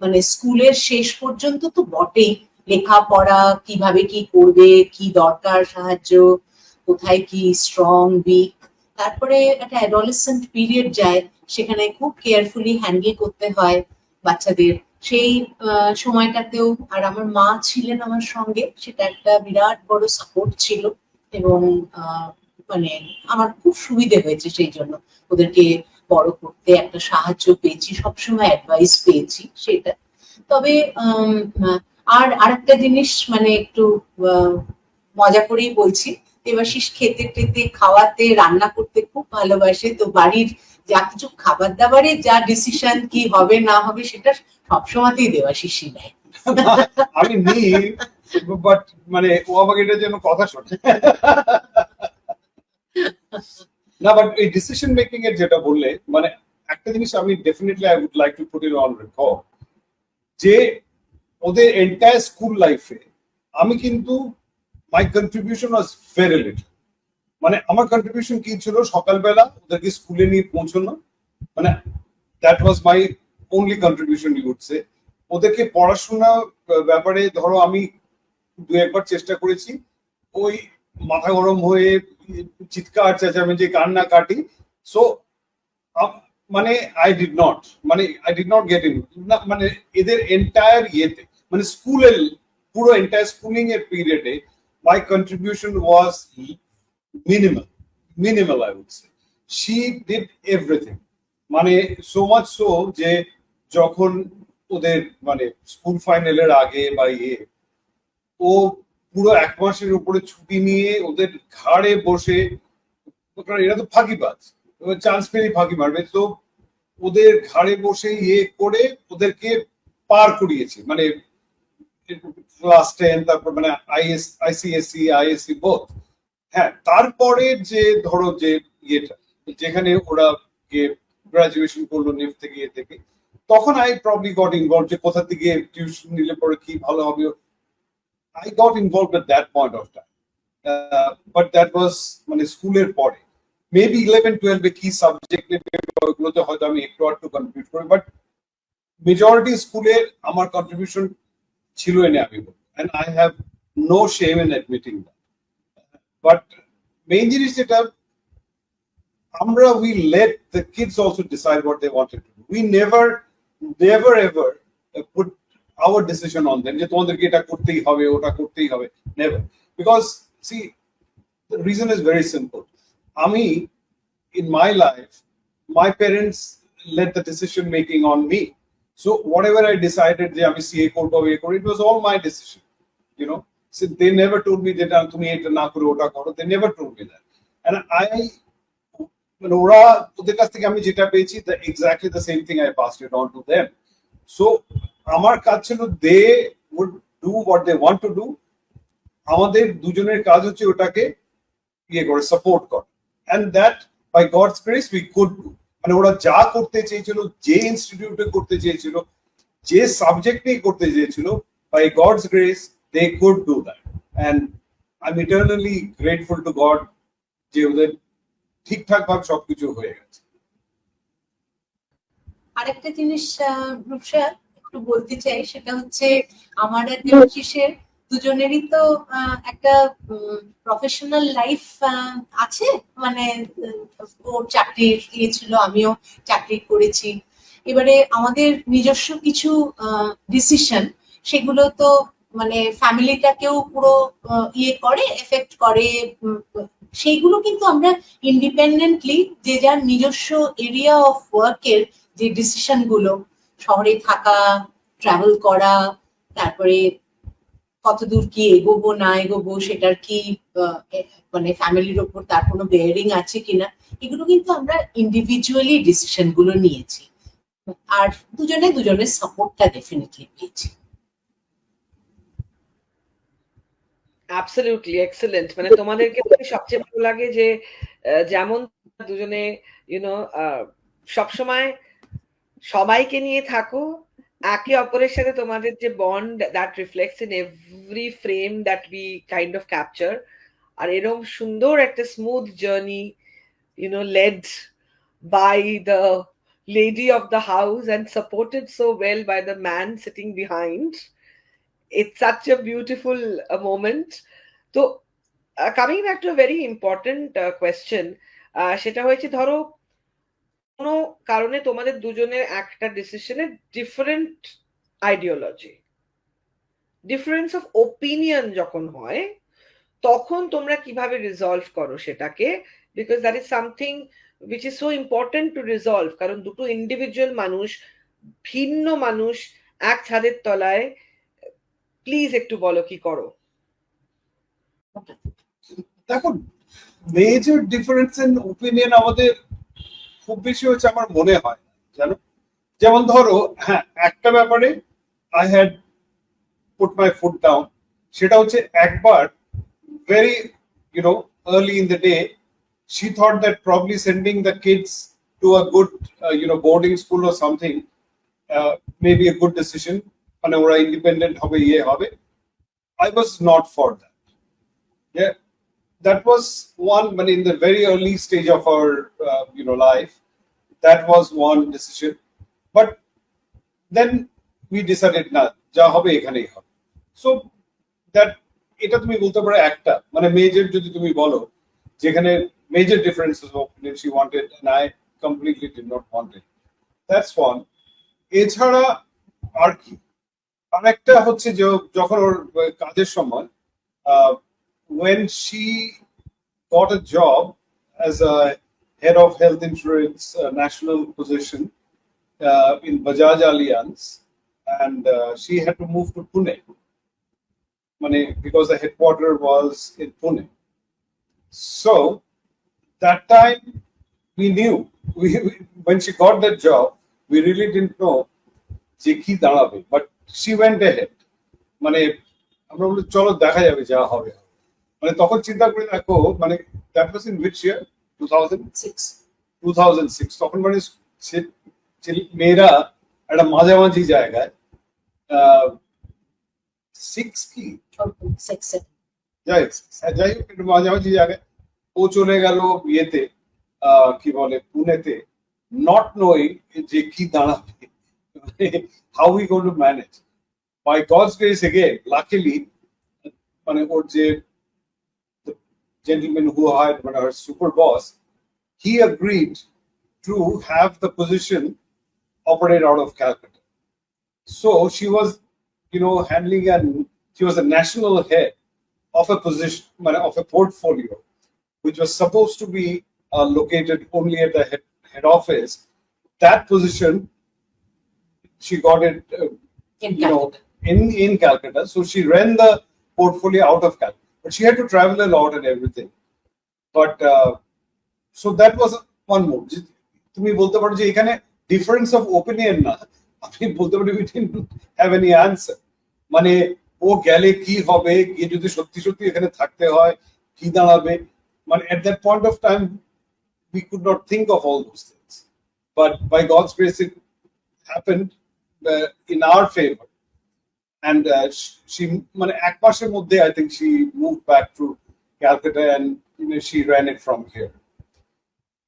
মানে স্কুলের শেষ পর্যন্ত তো বটেই। লেখাপড়া কিভাবে কি করবে, কি দরকার সাহায্য, কোথায় কি স্ট্রং উইক, তারপরে একটা অ্যাডোলেসেন্ট পিরিয়ড যায়, সেখানে খুব কেয়ারফুলি হ্যান্ডেল করতে হয় বাচ্চাদের। সেই সময়টাতেও আর আমার মা ছিলেন আমার সঙ্গে, সেটা একটা বিরাট বড় সাপোর্ট ছিল, এবং মানে আমার খুব সুবিধে হয়েছে সেই জন্য। ওদেরকে বড় করতে একটা সাহায্য পেয়েছি, সবসময় অ্যাডভাইস পেয়েছি সেটা। তবে আর আরেকটা জিনিস, মানে একটু মজা করেই বলছি, দেবাশিস খেতে টেতে খাওয়াতে রান্না করতে খুব ভালোবাসে। তো বাড়ির যা কিছু খাবার দাবারে যা ডিসিশন কি হবে না হবে, সেটা সবসময়তেই দেবাশিসই নেয়। আমি নি, বাট মানে ও আমাকে এটা যেন কথা শোনে না। বাট এই ডিসিশন মেকিং এর যেটা বললে, মানে একটা জিনিস আমি definitely I would like to put it on record, যে ওদের এন্টায়ার স্কুল লাইফে আমি কিন্তু my contribution was very little. মানে আমার কন্ট্রিবিউশন কি ছিল, সকালবেলা ওদেরকে স্কুলে নিয়ে পৌঁছানো, মানে that was my only contribution you would say. ওদেরকে পড়াশোনা ব্যাপারে ধরো আমি দু একবার চেষ্টা করেছি, ওই মাথা গরম হয়ে চিৎকার চেঁচামেচি কান্না কাটি। সো মানে I did not get in, মানে এদের এন্টায়ার ইয়েতে, মানে স্কুলের পুরো এন্টায়ার স্কুলিং এর পিরিয়ডে my contribution was minimal I would say. She did everything, মানে সো মাচ সো যে যখন ওদের মানে স্কুল ফাইনালের আগে বা ও পুরো এক মাসের উপরে ছুটি নিয়ে ওদের ঘাড়ে বসে, এরা তো ফাঁকিবাজ, চান্স পেলেই ফাঁকি মারবে, তো ওদের ঘাড়ে বসে করে ওদেরকে পার করিয়েছে, মানে ক্লাস 10, তারপর মানে আইসিএসসি আইএসসি বোথ। হ্যাঁ, তারপরে যে ধরো যে ইয়েটা, যেখানে ওরা গ্রাজুয়েশন করলো নেফ থেকে থেকে, তখন আই প্রবলি গট ইনভলভ, যে কোথা থেকে টিউশন নিলে পরে কি ভালো হবে। I got involved at that point of time, but that was মানে স্কুলের পরে। মেবি 11-12 এ কি সাবজেক্ট ওগুলোতে হয়তো আমি একটু আধটু কন্ট্রিবিউট করি, বাট মেজরিটি স্কুলের আমার কন্ট্রিবিউশন ছিল এনে আমি বলবো, and I have no shame in admitting that. But main জিনিস যেটা, আমরা we let the kids also decide what they wanted to do. We never ever put our decision on them, যে তোমাদেরকে এটা করতেই হবে, ওটা করতেই হবে, never. Because see, the reason is very simple. আমি in my life, my parents let the decision making on me. So whatever I decided যে আমি সিএ করব, it was all my decision, you know. So they never told me that তুমি এটা না করে ওটা করো, they never told me that. And মানে ওরা, ওদের কাছ থেকে আমি যেটা পেয়েছি, exactly the same thing I passed it on to them. So আমার কাজ ছিল they would do what they want to do, আমাদের দুজনের কাজ হচ্ছে ওটাকে করে সাপোর্ট করা, and that by God's grace we could do. মানে ওরা যা করতে চেয়েছিল, যে ইনস্টিটিউটে করতে চেয়েছিল, যে সাবজেক্ট নিয়ে করতে চেয়েছিল, by God's grace they could do that, and I am eternally grateful to God যে ওদের ঠিকঠাক ভাবে সবকিছু হয়ে গেছে। আরেকটা জিনিস রূপসা একটু বলতে চাই, সেটা হচ্ছে আমার আর দেবাশিসের দুজনেরই তো একটা প্রফেশনাল লাইফ আছে, মানে ওর চাকরি ছিল, আমিও চাকরি করেছি। এবারে আমাদের নিজস্ব কিছু ডিসিশন, সেগুলো তো মানে ফ্যামিলিটাকেও পুরো ইয়ে করে, এফেক্ট করে, সেইগুলো কিন্তু আমরা ইন্ডিপেন্ডেন্টলি যে যার নিজস্ব এরিয়া অফ ওয়ার্কের যে ডিসিশন গুলো, শহরে থাকা, ট্রাভেল করা, তারপরে কতদূর কি এগোবো না এগোবো, সেটার কি মানে ফ্যামিলির ওপর তার কোনো বেয়ারিং আছে কিনা, এগুলো কিন্তু আমরা ইন্ডিভিজুয়ালি ডিসিশন গুলো নিয়েছি, আর দুজনের সাপোর্টটা ডেফিনেটলি পেয়েছি। Absolutely excellent. মানে তোমাদেরকে সবচেয়ে ভালো লাগে যে যেমন দুজনে ইউনো সবসময় সবাইকে নিয়ে থাকো, একে অপরের সাথে তোমাদের যে bond that reflects in every frame that we kind of capture, আর এরকম সুন্দর একটা smooth journey led by the lady of the house and supported so well by the man sitting behind. It's such a beautiful moment. So coming back to a very important question, সেটা হয়েছে ধরো কোনো কারণে তোমাদের দুজনের একটা ডিসিশনে different ideology, difference of opinion যখন হয়, তখন তোমরা কিভাবে রিজলভ করো সেটাকে, because that is something which is so important to resolve, কারণ দুটো ইন্ডিভিজুয়াল মানুষ, ভিন্ন মানুষ এক ছাদের তলায়। প্লিজ একটু বলো কি করো। দেখো, মেজর ডিফারেন্স ইন ওপিনিয়ন আমাদের খুব বেশি হচ্ছে আমার মনে হয়, জানো। যেমন ধরো, হ্যাঁ, একটা ব্যাপারে I had put my foot down, সেটা হচ্ছে একবার very early in the day, she thought that probably sending the kids to a good boarding school or something may be a good decision, মানে ওরা independent হবে, ইয়ে হবে। I was not for that. Yeah, that was one, but in the very early stage of our life, that was one decision. But then we decided না, যা হবে এখানেই হবে। So that, এটা তুমি বলতে পারো একটা, মানে মেজর যদি তুমি বলো যেখানে major differences of opinion, she wanted and I completely did not want it. That's one. এছাড়া আর কি, আরেকটা হচ্ছে যে যখন ওর কাজের সময়, when she got a job as a head of health insurance national position in Bajaj Allianz, and she had to move to Pune, because the headquarter was in Pune. So that time we knew, when she got that job, we really didn't know যে কি দাঁড়াবে, but she went ahead. আমরা বলি চলো দেখা যাবে, যা হবে। তখন চিন্তা করে দেখো, that was in which year? 2006. তখন মেয়েরা একটা মাঝামাঝি জায়গায়, 6 কি যাই হোক, একটু মাঝামাঝি জায়গায় ও চলে গেল বিয়েতে, কি বলে, পুনেতে, নট নোয়িং যে কি দাঁড়াবে, how we going to manage. By God's grace again, luckily, ওর যে gentleman who hired her super boss, he agreed to have the position operate out of Calcutta. So she was, handling, and she was a national head of a position, of a portfolio, which was supposed to be located only at the head office. That position, she got it in Calcutta. So she ran the portfolio out of Calcutta, but she had to travel a lot and everything. But so that was one move. তুমি বলতে পারো যে এখানে difference of opinion না, আপনি বলতে পারেন we didn't have any answer. ও গেলে কি হবে, গিয়ে যদি সত্যি সত্যি এখানে থাকতে হয়, কি দাঁড়াবে, at that point of time we could not think of all those things. But by God's grace it happened in our favor. And she, এক মাসের মধ্যে I think she moved back to Calcutta, and she ran it from here.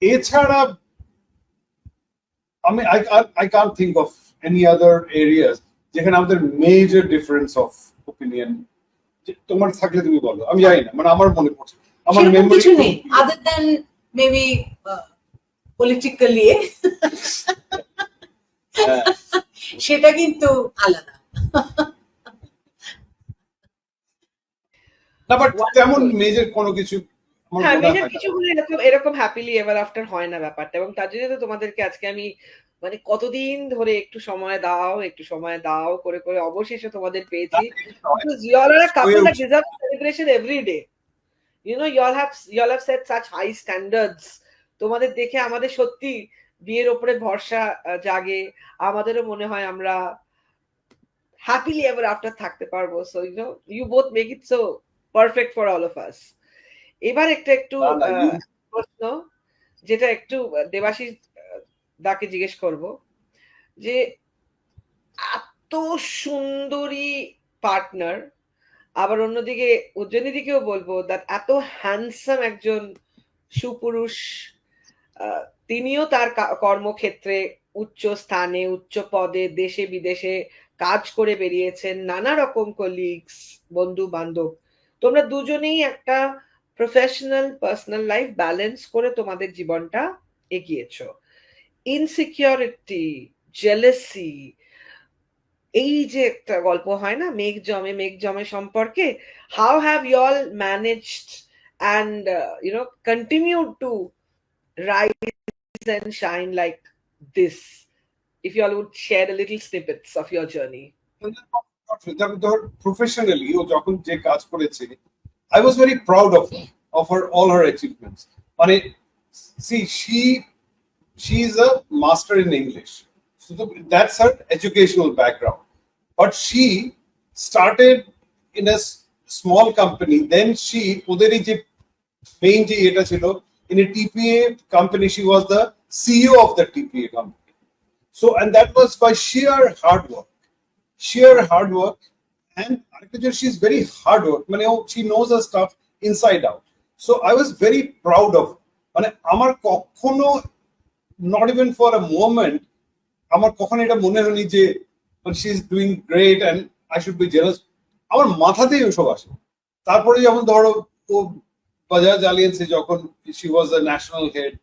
এছাড়া I can't think of any other areas যেখানে আমাদের major difference of opinion. তোমার থাকলে তুমি বলো, আমি জানি না, আমার মনে পড়ছে, আমার মেমরি কিছু নেই আদার দ্যান মেবি পলিটিক্যালি, সেটা কিন্তু আলাদা। না বাট তেমন Wonderful. মেজর কোনো কিছু আমার হ্যাঁ, মনে মেজর হয় না। কিছু হলে এরকম এরকম হ্যাপিলি এভার আফটার হয় না ব্যাপারটা, এবং তার জন্য তো তোমাদেরকে আজকে আমি মানে কতদিন ধরে একটু সময় দাও করে করে অবশেষে তোমাদের পেয়েছি। Because you all are a হয়ে couple that উঠছে। deserve celebration every day. You know, you all have set such high standards. তোমাদের দেখে আমাদের সত্যি বিয়ের ওপরে ভরসা জাগে। আমাদেরও মনে হয় আমরা হ্যাপিলি এভার আফটার থাকতে পারবো। So you know, you both make it so perfect for all of us. এবার একটু না না প্রশ্ন, যেটা একটু দেবাশিস দাকে জিজ্ঞেস করব, যে এত সুন্দরী পার্টনার, আবার অন্যদিকে উজ্জয়িনীদিকেও বলবো দ্যাট এত হ্যান্ডসাম একজন সুপুরুষ, আহ, তিনিও তার কর্মক্ষেত্রে উচ্চ স্থানে উচ্চ পদে দেশে বিদেশে কাজ করে বেরিয়েছেন, নানা রকম কলিগস বন্ধু বান্ধব, তোমরা দুজনেই একটা প্রফেশনাল পার্সোনাল লাইফ ব্যালেন্স করে তোমাদের জীবনটা এগিয়েছো। ইনসিকিউরিটি, জেলেসি, এই যে একটা গল্প হয় না মেঘ জমে সম্পর্কে, how have you all managed and continue to rise and shine like this? If you all would share a little snippets of your journey. ধর প্রফেশনালি ও যখন যে কাজ করেছে, I was very proud of her all her achievements. মানে see she is a master in English, so that's her educational background, but she started in a small company, then she ওদের এই যে main যে এটা ছিল in a TPA company, she was the CEO of the TPA company. So and that was by sheer hard work, and she's very hard work. She knows her stuff inside out. So I was very proud of. আমার কখনো, not even for a moment, আমার কখনো এটা মনে হয়নি যে she is doing great and I should be jealous. আমার মাথাতেই ওসব আসে। তারপরে যখন ধরো ও বাজাজ আলিয়েন্সে যখন she was a national head,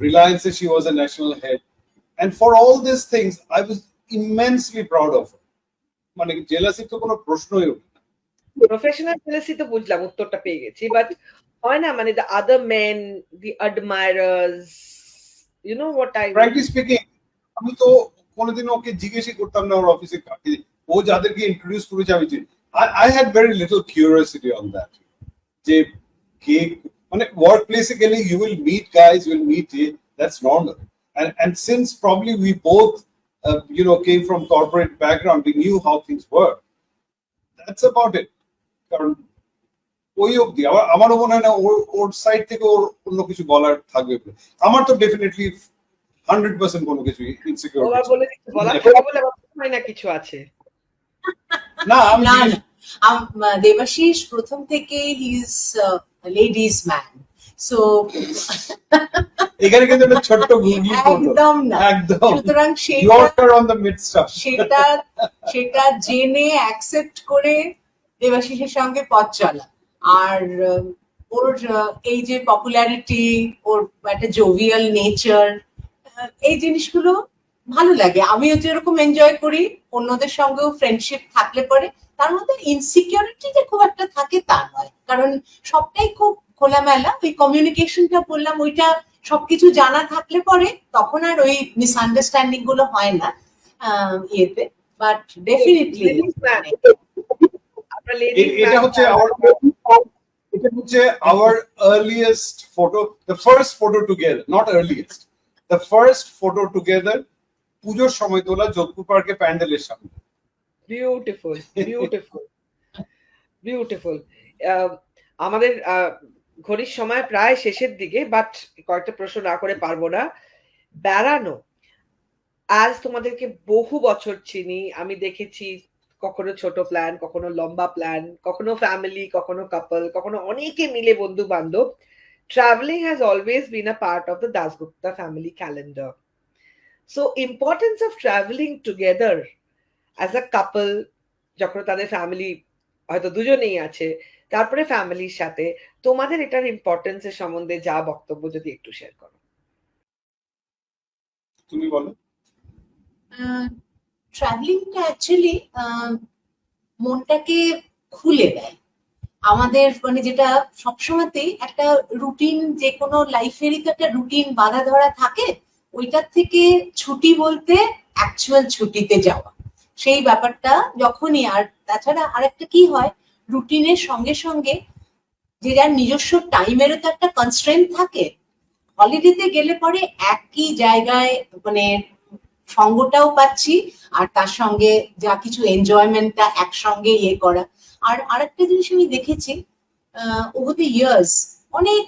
Reliance she was a national head, and for all these things I was immensely proud of her. মানে jealousy তো কোনো প্রশ্নই ওঠে না। প্রফেশনাল জেলাসি তো বুঝলাম, উত্তরটা পেয়ে গেছি, বাট হয় না মানে the other men, the admirers, you know what I mean? Frankly speaking, আমি তো কোনোদিন ওকে জিজ্ঞেসই করতাম না ওর অফিসে কাকে, ও যাদেরকে ইন্ট্রোডিউস করেছে আমি I had very little curiosity on that. যে কে মানে ওয়ার্ক প্লেসে গেলে you will meet guys, you will meet, that's normal, and since probably we both came from corporate background, we knew how things work. That's about it. কারণ ওই অবধি আমারও মনে হয় না ওর সাইড থেকে ওর অন্য কিছু বলার থাকবে। আমার তো ডেফিনেটলি 100% কোনো কিছু ইনসিকিউর ওরা বলে বলা থাকে বলে আমার মনে হয় না কিছু আছে। না আমি দেবাশিস প্রথম থেকে he is ladies man, so এখানে কিন্তু একটা ছোট্ট গুগলি করলো একদম না, একদম, সুতরাং yorker on the mid staff, সেটা জেনে অ্যাকসেপ্ট করে দেবাশিসের সঙ্গে পথ চলা। আর ওর এই যে পপুলারিটি, ওর একটা জোভিয়াল নেচার, এই জিনিসগুলো ভালো লাগে। আমিও যেরকম এনজয় করি, অন্যদের সঙ্গেও ফ্রেন্ডশিপ থাকলে পরে তার মধ্যে ইনসিকিউরিটি যে খুব একটা থাকে তা নয়, কারণ সবটাই খুব খোলামেলা। ওই কমিউনিকেশনটা বললাম, ওইটা সবকিছু জানা থাকলে পরে তখন আর ওই মিসআন্ডারস্ট্যান্ডিং গুলো হয় না ইয়েতে। বাট ডেফিনেটলি এটা হচ্ছে our earliest photo, the first photo together, not earliest, the first photo together, পুজোর সময় তোলা যোধপুর পার্কে প্যান্ডেলের সামনে। Beautiful beautiful beautiful. আমাদের ঘড়ির সময় প্রায় শেষের দিকে, বাট কয়েকটা প্রশ্ন না করে পারবো না। বেড়ানো, আজ তোমাদেরকে বহু বছর চিনি, আমি দেখেছি কখনো ছোট প্ল্যান, কখনো লম্বা প্ল্যান, কখনো ফ্যামিলি, কখনো কাপল, কখনো অনেকে মিলে বন্ধু বান্ধব। Traveling has always been a part of the Dasgupta family calendar. So importance of traveling together as a couple, যখন তাদের ফ্যামিলি হয়তো দুজনেই আছে, তারপরে ফ্যামিলির সাথে তোমাদের এটার ইম্পর্টেন্সের সম্বন্ধে যা বক্তব্য যদি একটু শেয়ার করো। তুমি বলো। ট্রাভেলিংটা অ্যাকচুয়ালি মনটাকে খুলে দেয়। আমাদের মানে যেটা সবসময়তেই একটা রুটিন, যে কোনো লাইফেরই তো একটা রুটিন বাঁধা ধরা থাকে, ওইটার থেকে ছুটি বলতে অ্যাকচুয়াল ছুটিতে যাওয়া, সেই ব্যাপারটা যখনই। আর তাছাড়া আরেকটা কি হয়, রুটিনের সঙ্গে সঙ্গে যে যার নিজস্ব টাইমেরও তো একটা কনস্ট্রেন্ট থাকে। হলিডেতে গেলে পরে একই জায়গায় মানে সঙ্গটাও পাচ্ছি, আর তার সঙ্গে যা কিছু এনজয়মেন্টটা একসঙ্গে ইয়ে করা। আর আরেকটা জিনিস আমি দেখেছি, ওভার দ্য ইয়ার্স অনেক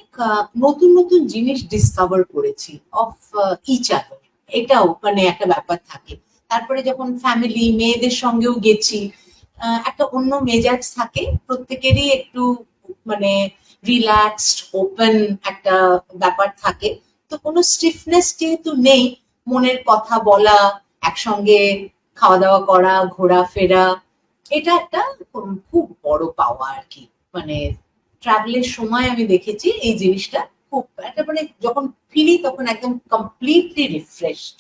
নতুন নতুন জিনিস ডিসকভার করেছি অফ ইচ আদার, এটাও মানে একটা ব্যাপার থাকে। তারপরে যখন ফ্যামিলি মেয়েদের সঙ্গেও গেছি, একটা অন্য মেজাজ থাকে প্রত্যেকেরই, একটু মানে রিল্যাক্সড ওপেন একটা ব্যাপার থাকে। তো কোনো স্টিফনেস যেহেতু নেই, মনের কথা বলা, একসঙ্গে খাওয়া দাওয়া করা, ঘোরাফেরা, এটা একটা খুব বড় পাওয়া আর কি। মানে ট্রাভেলের সময় আমি দেখেছি এই জিনিসটা খুব একটা, মানে যখন ফিরি তখন একদম কমপ্লিটলি রিফ্রেশড।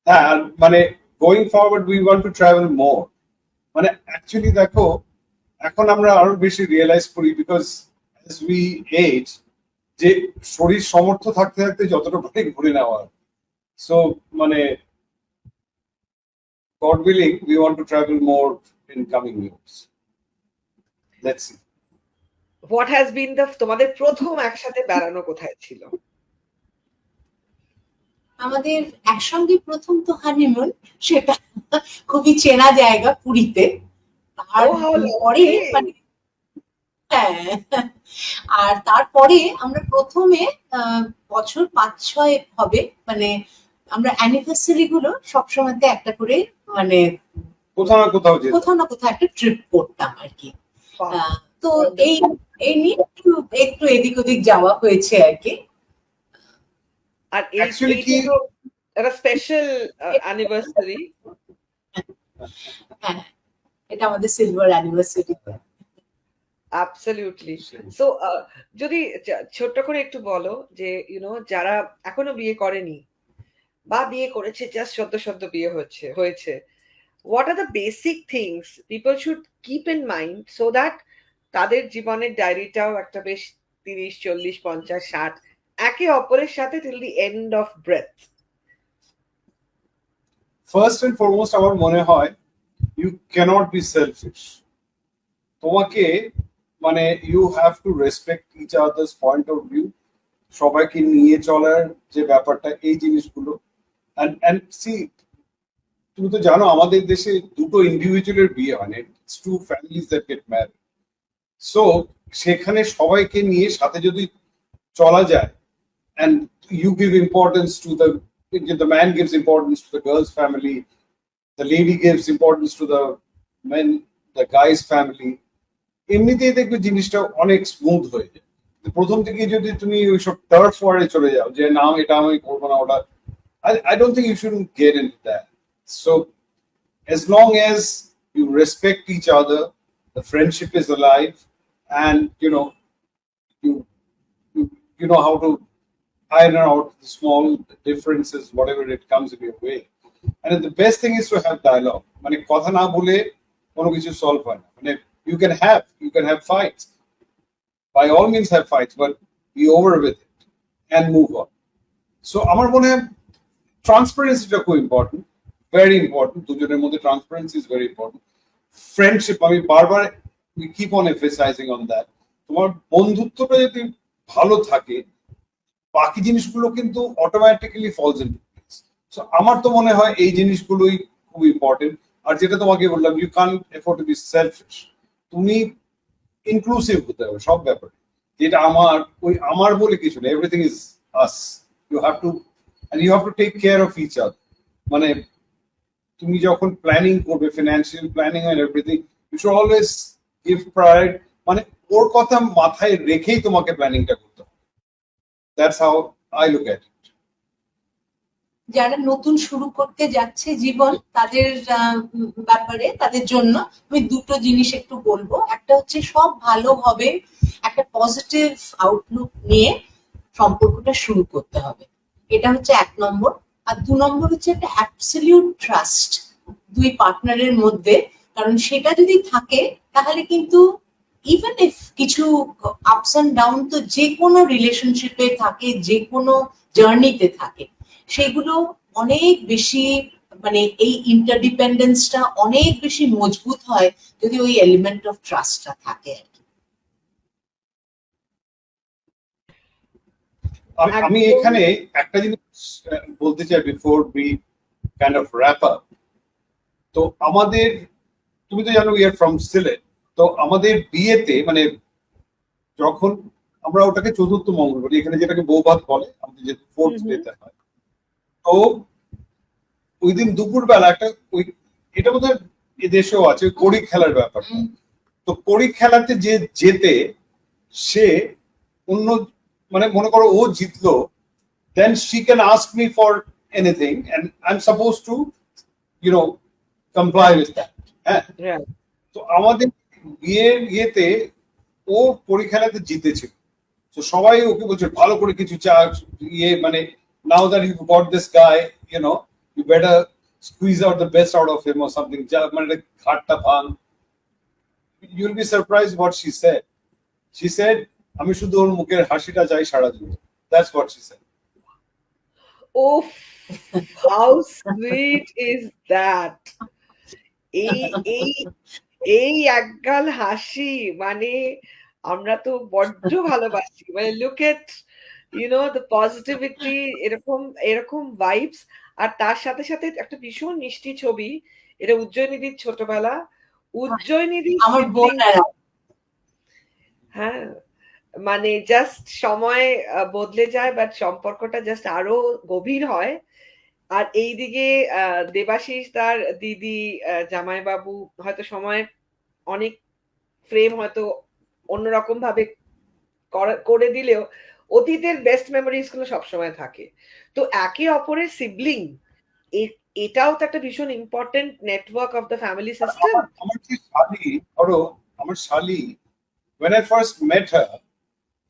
হ্যাঁ, আর মানে going forward we want to travel more. মানে অ্যাকচুয়ালি দেখো, এখন আমরা আরো বেশি রিয়েলাইজ করি বিকজ অ্যাজ উই এজ, যে শরীর সমর্থ থাকতে থাকতে যতটা পারি ঘুরে নেওয়া। সো মানে God willing, we want to travel more in coming years. Let's see. What has been the তোমাদের প্রথম একসাথে বেড়ানো কোথায় ছিল? আমাদের একসঙ্গে প্রথম তো হানিমুন, সেটা খুবই চেনা জায়গা, পুরীতে। তারপরে মানে হ্যাঁ, আর তারপরে আমরা প্রথমে বছর 5-6 হবে, মানে আমরা অ্যানিভার্সারি গুলো সবসময়তে একটা করে মানে কোথাও না কোথাও একটা ট্রিপ করতাম আর কি। তো এই নিয়ে একটু এদিক ওদিক যাওয়া হয়েছে আর কি। আর অ্যাকচুয়ালি কি একটা স্পেশাল অ্যানিভার্সারি। হ্যাঁ, এটা আমাদের সিলভার অ্যানিভার্সারি। অ্যাবসলিউটলি। সো যদি ছোট্ট করে একটু বলো যে যারা এখনো বিয়ে করেনি বা বিয়ে করেছে, জাস্ট সদ্য বিয়ে হয়েছে, what are the basic things people should keep in mind so that তাদের জীবনের ডায়েরিটাও একটা বেশ 30, 40, 50, 60 একে অপরের সাথে till the end of breath? First and foremost আমার মনে হয় ইউ ক্যানট বি সেলফিশ। তোমাকে মানে you have to respect each others point of view, সবাইকে নিয়ে চলার যে ব্যাপারটা, এই জিনিসগুলো। and see, তুমি তো জানো আমাদের দেশে দুটো ইন্ডিভিজুয়ালের বিয়ে হয় না, it's two families that get married. So সেখানে সবাইকে নিয়ে সাথে যদি চলা যায়, and you give importance to the man gives importance to the girl's family, the lady gives importance to the guy's family, এমনিতেই দেখবে জিনিসটা অনেক স্মুথ হয়ে যায়। প্রথম থেকে যদি তুমি ওইসব টার্ফ ওয়ারে চলে যাও যে না এটা আমি করবো না, ওটা I don't think you shouldn't get into that. So as long as you respect each other, the friendship is alive, and you know how to iron out the small differences, whatever it comes in your way. And the best thing is to have dialogue. মানে কথা না বলে কোনো কিছু solve হয় না। মানে you can have fights, by all means have fights, but be over with it and move on. So আমার মনে হয় ট্রান্সপারেন্সিটা খুব ইম্পর্টেন্ট, ভেরি ইম্পর্টেন্ট। দুজনের মধ্যে transparency is very important. Friendship, আমি বারবার we keep on emphasising on that. তোমার বন্ধুত্বটা যদি ভালো থাকে, বাকি জিনিসগুলো কিন্তু automatically falls into place. So আমার তো মনে হয় এই জিনিসগুলোই খুব ইম্পর্টেন্ট। আর যেটা তোমাকে বললাম, you can't afford to be selfish. তুমি ইনক্লুসিভ হতে হবে সব ব্যাপারে, যেটা আমার বলে কিছু না, everything is us. You have to and you have to take care of each other. মানে তুমি যখন প্ল্যানিং করবে, financial planning and everything, you should always give priority, মানে ওর কথা মাথায় রেখেই তোমাকে প্ল্যানিংটা করতে হবে। That's how I look at it. যারা নতুন শুরু করতে যাচ্ছে জীবন, তাদের ব্যাপারে, তাদের জন্য আমি দুটো জিনিস একটু বলবো। একটা হচ্ছে সব ভালো হবে, একটা পজিটিভ আউটলুক নিয়ে সম্পর্কটা শুরু করতে হবে, এটা হচ্ছে 1 নম্বর। আর 2 নম্বর হচ্ছে একটা অ্যাবসলিউট ট্রাস্ট দুই পার্টনারের মধ্যে। কারণ সেটা যদি থাকে তাহলে কিন্তু ইভেন ইফ কিছু আপস অ্যান্ড ডাউন তো যে কোনো রিলেশনশিপে থাকে, যে কোনো জার্নিতে থাকে, সেগুলো অনেক বেশি মানে এই ইন্টারডিপেন্ডেন্সটা অনেক বেশি মজবুত হয় যদি ওই এলিমেন্ট অফ ট্রাস্টটা থাকে আর কি। আমি এখানে একটা জিনিস বলতে চাই before we kind of wrap up. তো আমাদের, তুমি তো জানো উই আর ফ্রম সিলেট, তো আমাদের বিয়েতে মানে যখন আমরা ওটাকে চতুর্থ মঙ্গল বলি, এখানে যেটাকে বৌভাত বলে, আমাদের যে ফোর্থ ডেতে হয়, তো ওই দিন দুপুরবেলা একটা ওই, এটা বোধহয় এদেশেও আছে, কড়ি খেলার ব্যাপার। তো কড়ি খেলাতে যে জেতে সে অন্য, মানে মনে করো ও জিতলো, then she can ask me for anything and I'm supposed to, you know, comply with that. হ্যাঁ, Right. তো আমাদের বিয়ের ইয়েতে ও পরীক্ষাতে জিতেছিল, তো সবাই ওকে বলছে ভালো করে কিছু চা ইয়ে, মানে now that you got this guy, you know, you better squeeze out the best out of him or something, যা মানে ঘাটটা ভাঙ। You'll be surprised what she said. She said, আমি শুধু ওর মুখের হাসিটা চাই সারা জীবন। That's what she said. Oh, how sweet is that? এই এই এই একগাল হাসি মানে আমরা তো বড্ড ভালোবাসি, মানে লুক এট দ্য পজিটিভিটি, এরকম এরকম ভাইবস। আর তার সাথে সাথে একটা ভীষণ মিষ্টি ছবি, এটা উজ্জয়িনীদির ছোটবেলা, উজ্জয়িনীদি আমার বোন আর হ্যাঁ, মানে জাস্ট সময় বদলে যায় বাট সম্পর্কটা জাস্ট আরো গভীর হয়। আর এইদিকে দেবাশিস তার দিদি জামাইবাবু হয়তো সময় অনেক ফ্রেম হয়তো অন্যরকম ভাবে করে দিলেও অতীতের বেস্ট মেমোরিজ গুলো সবসময় থাকে। তো একে অপরের সিবলিং, এটাও তো একটা ভীষণ important network of the family system. আমার যে শালি, ধরো আমার শালি, when I first met her,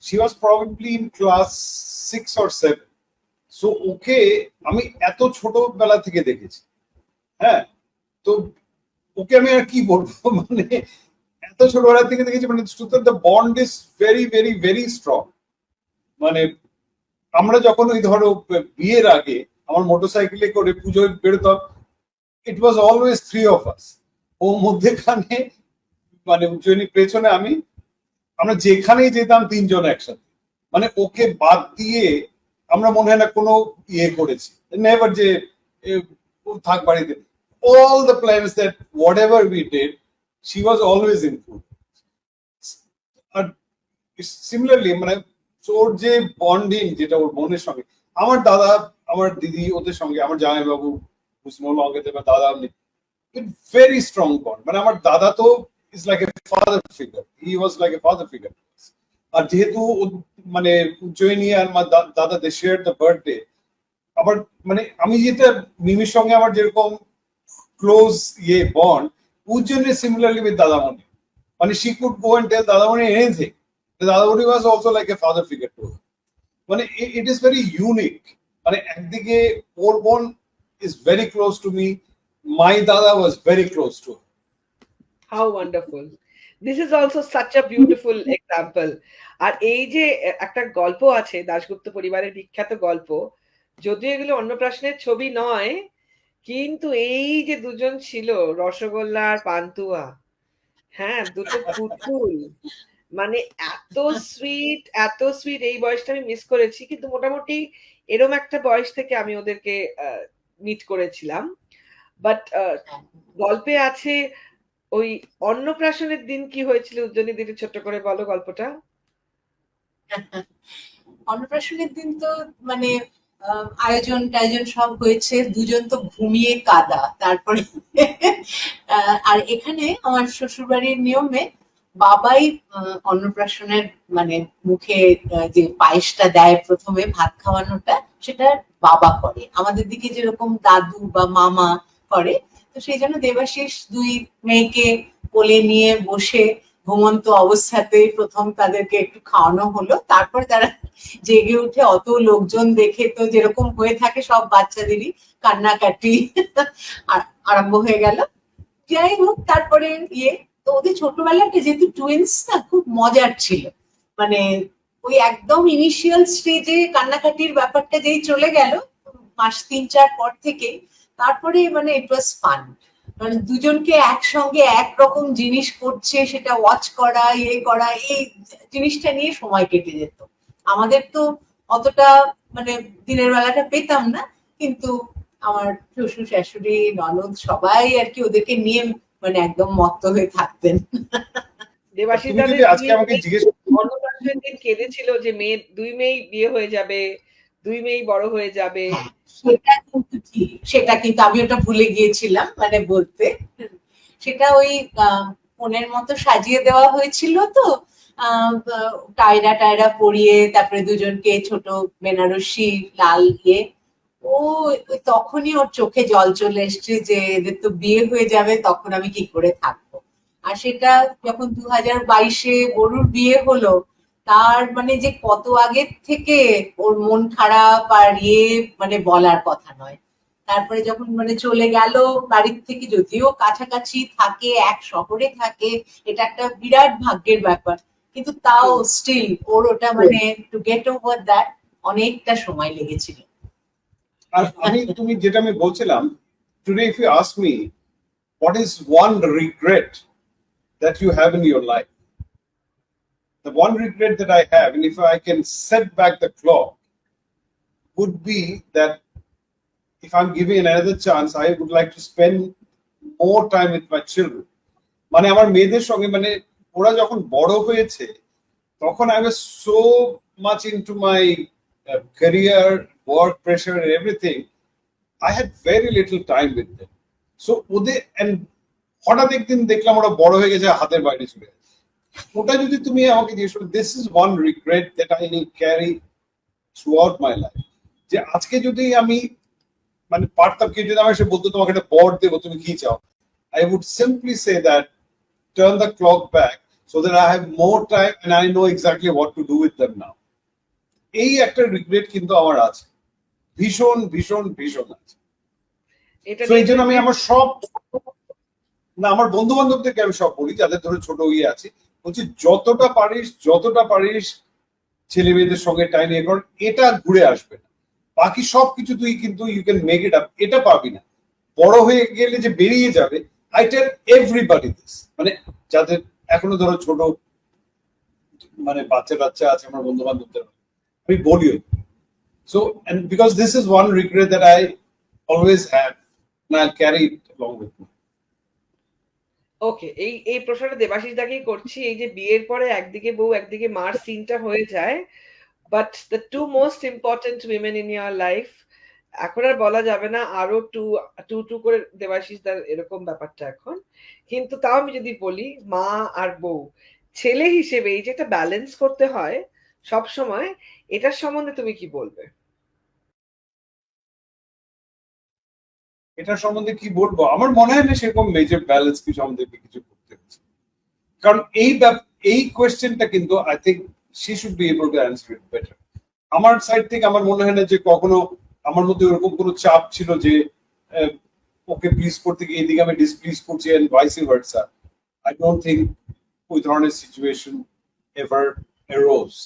she was probably in class 6 or 7. So ওকে আমি এত ছোটবেলা থেকে দেখেছি। হ্যাঁ, তো ওকে আমি আর কি বলবো, মানে এত ছোটবেলা থেকে দেখেছি, মানে the bond is very very very strong. মানে আমরা যখন ওই ধরো বিয়ের আগে আমার মোটরসাইকেলে করে পুজোয় বেরোতাম, ইট ওয়াজ অলওয়েজ 3 of us। ও মধ্যেখানে মানে উজ্জয়িনীর পেছনে আমি, আমরা যেখানেই যেতাম 3 জন একসাথে, মানে ওকে বাদ দিয়ে আমরা মনে হয় না কোনো ইয়ে করেছি, নেভার যে থাক বাড়িতে। all the plans that whatever we did, she was always included. আর সিমিলারলি মানে ওর যে বন্ডিং, যেটা ওর বোনের সঙ্গে, আমার দাদা আমার দিদি ওদের সঙ্গে, আমার জামাইবাবু নো লঙ্গে দেবে দাদা, ভেরি স্ট্রং বন্ড। মানে আমার দাদা তো is like a father figure, he was like a father figure. আর যেহেতু মানে উজ্জয়িনী আর আমার দাদা দে শেয়ার দ্য বার্থডে, আবার মানে আমি যেটা মিমির সঙ্গে আমার যেরকম ক্লোজ ইয়ে bond, Ujjayini similarly with Dadamoni, মানে she could go and tell Dadamoni anything. Dadamoni was also like a father figure to her. মানে it is very unique. মানে একদিকে ওর বোন is very close to me, my dada was very close to her. How wonderful. This is also such a beautiful example. আর এই যে একটা গল্প আছে দাশগুপ্ত পরিবারের বিখ্যাত গল্প, যদিও এগুলো অন্নপ্রাশনের ছবি নয়, কিন্তু এই যে দুজন ছিল রসগোল্লা আর পান্তুয়া, হ্যাঁ দুটো পুতুল, মানে এত সুইট এত সুইট। এই বয়সটা আমি মিস করেছি, কিন্তু মোটামুটি এরম একটা বয়স থেকে আমি ওদেরকে মিট করেছিলাম। বাট গল্পে আছে ওই অন্নপ্রাশনের দিন কি হয়েছিল, উজ্জয়িনী দিদি ছোট্ট করে বলো গল্পটা। অন্নপ্রাশনের দিন তো মানে আয়োজন টায়োজন সব হয়েছে, দুজন তো ঘুমিয়ে কাদা। তারপরে আর এখানে আমার শ্বশুরবাড়ির নিয়মে বাবাই অন্নপ্রাশনের মানে মুখে যে পায়েসটা দেয় প্রথমে ভাত খাওয়ানোটা, সেটা বাবা করে। আমাদের দিকে যেরকম দাদু বা মামা করে, তো সেই জন্য দেবাশিস দুই মেয়েকে কোলে নিয়ে বসে ঘুমন্ত অবস্থাতেই প্রথম তাদেরকে একটু খাওয়ানো হলো। তারপর তারা জেগে উঠে অত লোকজন দেখে তো যেরকম হয়ে থাকে সব বাচ্চাদেরই কান্নাকাটি আরম্ভ হয়ে গেল। যাই হোক তারপরে তো ওদের ছোটবেলাটা যেহেতু টুইন্স না খুব মজার ছিল, মানে ওই একদম ইনিশিয়াল স্টেজে কান্নাকাটির ব্যাপারটা যেই চলে গেল মাস 3-4 পর থেকে, তারপরে মানে ইট ওয়াজ ফান। মানে দুজনকে একসঙ্গে একরকম জিনিস করছে সেটা ওয়াচ করা করা, এই জিনিসটা নিয়ে সময় কেটে যেত। আমাদের তো অতটা মানে দিনের বেলাটা পেতাম না, কিন্তু আমার শ্বশুর শাশুড়ি ননদ সবাই আর কি ওদেরকে নিয়ে মানে একদম মত্ত হয়ে থাকতেন। দেবাশিস তুমি যদি আজকে আমাকে জিজ্ঞেস অন্নপ্রাশনের দিন কেঁদেছিল যে দুই মেয়ে বিয়ে হয়ে যাবে, দুই মেয়ে বড় হয়ে যাবে। সেটা কিন্তু ঠিক, সেটা কিন্তু আমি ওটা ভুলে গিয়েছিলাম মানে বলতে। সেটা ওই ফোনের মতো সাজিয়ে দেওয়া হয়েছিল তো, টায়রা পরিয়ে তারপরে দুজনকে ছোট বেনারসি লাল ও তখনই ওর চোখে জল চলে এসছে যে এদের তো বিয়ে হয়ে যাবে, তখন আমি কি করে থাকবো। আর সেটা যখন 2022-এ গরুর বিয়ে হলো, তার মানে যে কত আগের থেকে ওর মন খারাপ আর মানে বলার কথা নয়। তারপরে যখন মানে চলে গেল বাড়ির থেকে, যদিও কাছাকাছি থাকে, এক শহরে থাকে, এটা একটা বিরাট ভাগ্যের ব্যাপার, কিন্তু তাও স্টিল ওর ওটা মানে টু গেট ওভার দ্যাট অনেকটা সময় লেগেছিল। আর তুমি যেটা আমি বলছিলাম, today if you ask me what is one regret that you have in your life, the one regret that I have, and if I can set back the clock, would be that if I'm given another chance, I would like to spend more time with my children. মানে আমার মেয়েদের সঙ্গে, মানে ওরা যখন বড় হয়েছে তখন I was so much into my career, work pressure and everything, I had very little time with them. So ওদের, and হঠাৎ একদিন দেখলাম ওরা বড় হয়ে গেছে, হাতের বাইরে চলে গেছে। ওটা যদি তুমি আমাকে জিজ্ঞেস করো, this is one regret that I carry throughout my life, যে আজকে যদি আমি মানে পারতাম, কেউ যদি আমার এসে বলতো তোমাকে একটা বর দেবো, তুমি কি চাও, I would simply say that turn the clock back so that I have more time and I know exactly what to do with them now. এই একটা রিগ্রেট কিন্তু আমার আছে, ভীষণ ভীষণ ভীষণ আছে। তো এই জন্য আমি আমার সব, না আমার বন্ধু বান্ধবদেরকে আমি সব বলি যাদের ধরে ছোট আছে, বলছি যতটা পারিস ছেলে মেয়েদের সঙ্গে টাইম ইয়ে কর, এটা ঘুরে আসবে না, বাকি সবকিছু তুই কিন্তু you can make it up, এটা পাবি না। বড় হয়ে গেলে যে বেরিয়ে যাবে, আই টেল এভরিবডি দিস, মানে যাদের এখনো ধরো ছোট মানে বাচ্চা আছে আমার বন্ধু বান্ধবদের, আমি বলিও। So and because this is one regret that I always have and I'll carry it along with me. ওকে, এই প্রশ্নটা দেবাশিস দাকেই করছি। এই যে বিয়ের পরে একদিকে বউ একদিকে মার সিনটা হয়ে যায়, but the two most important women in your life, এখন আর বলা যাবে না আরো টু করে দেবাশিস দার এরকম ব্যাপারটা এখন। কিন্তু তাও আমি যদি বলি, মা আর বউ, ছেলে হিসেবে এই যে একটা ব্যালেন্স করতে হয় সব সময়, এটার সম্বন্ধে তুমি কি বলবে? এটার সম্বন্ধে কি বলবো, আমার মনে হয় না সেরকম মেজর ব্যালেন্স কিছু আমাদেরকে কিছু করতে হচ্ছে, কারণ এই কোয়েশ্চেনটা কিন্তু I think she should be able to answer it better. আমার সাইড থেকে আমার মনে হয় না যে কখনো আমার মধ্যে ওরকম কোনো চাপ ছিল যে ওকে প্লিজ করতে গিয়ে এদিকে আমি ডিসপ্লিজ করছি and vice versa. I don't think ওই ধরনের situation ever arose.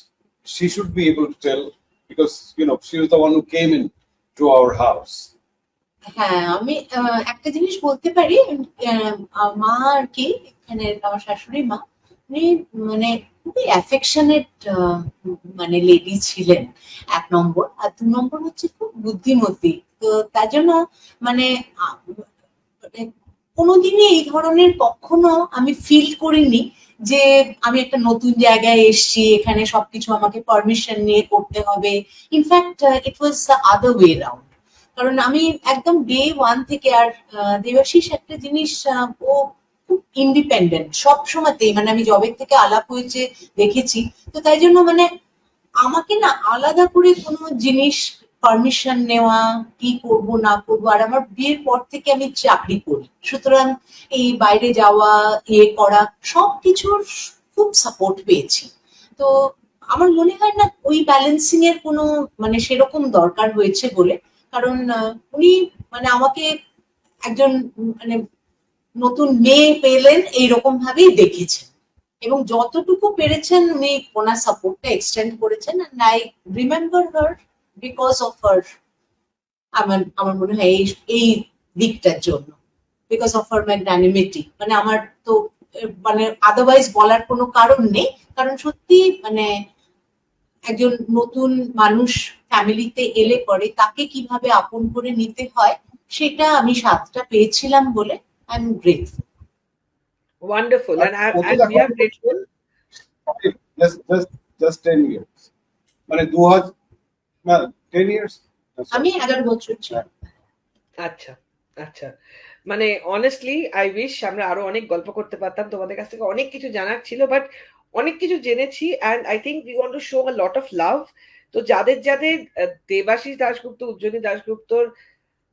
She should be able to tell because she was the one who came in to our house. হ্যাঁ, আমি একটা জিনিস বলতে পারি, মা আর কি, এখানে আমার শাশুড়ি মা, উনি মানে খুবই অ্যাফেকশনেট মানে লেডি ছিলেন, 1 নম্বর। আর 2 নম্বর হচ্ছে খুব বুদ্ধিমতী। তো তার জন্য মানে কোনোদিনই এই ধরনের কখনো আমি ফিল করিনি যে আমি একটা নতুন জায়গায় এসছি, এখানে সবকিছু আমাকে পারমিশন নিয়ে করতে হবে। In fact it was the other way round. কারণ আমি একদম ডে 1 থেকে, আর দেবাশিস একটা জিনিস, ও খুব ইন্ডিপেন্ডেন্ট সব সময়তেই, মানে আমি জবের থেকে আলাপ হয়েছে দেখেছি। তো তাই জন্য মানে আমাকে না আলাদা করে কোনো জিনিস পারমিশন নেওয়া, কি করব না করবো, আর আমার বিয়ের পর থেকে আমি চাকরি করি, সুতরাং এই বাইরে যাওয়া করা সবকিছুর খুব সাপোর্ট পেয়েছি। তো আমার মনে হয় না ওই ব্যালেন্সিং এর কোনো মানে সেরকম দরকার হয়েছে বলে, কারণ উনি মানে আমাকে একজন মানে নতুন মেয়ে পেলেন এইরকম ভাবেই দেখেছেন, এবং যতটুকু পেরেছেন উনি ওনার সাপোর্টটা এক্সটেন্ড করেছেন। And I remember her because of her, আমার আমার মনে হয় এই দিকটার জন্য, বিকজ অফ হার ম্যাগনানিমিটি। মানে আমার তো মানে আদারওয়াইজ বলার কোনো কারণ নেই, কারণ সত্যি মানে একজন নতুন মানুষ ফ্যামিলিতে এলে পরে তাকে কিভাবে আপন করে নিতে হয় সেটা আমি স্বাদটা পেয়েছিলাম বলে আই এম গ্রেটফুল। Wonderful. আর ও তো And we are দেখো grateful. জাস্ট 10 ইয়ার্স, মানে 2000 না 10 ইয়ার্স। আমি 11 বছর ছিলাম। আচ্ছা আচ্ছা, মানে অনেস্টলি আই উইশ আমরা আরো অনেক গল্প করতে পারতাম, তোমাদের কাছ থেকে অনেক কিছু জানার ছিল, বাট অনেক কিছু জেনেছি। And I think we want to show a lot of love. তো যাদের যাদের দেবাশিস দাশগুপ্ত, উজ্জ্বনী দাশগুপ্তর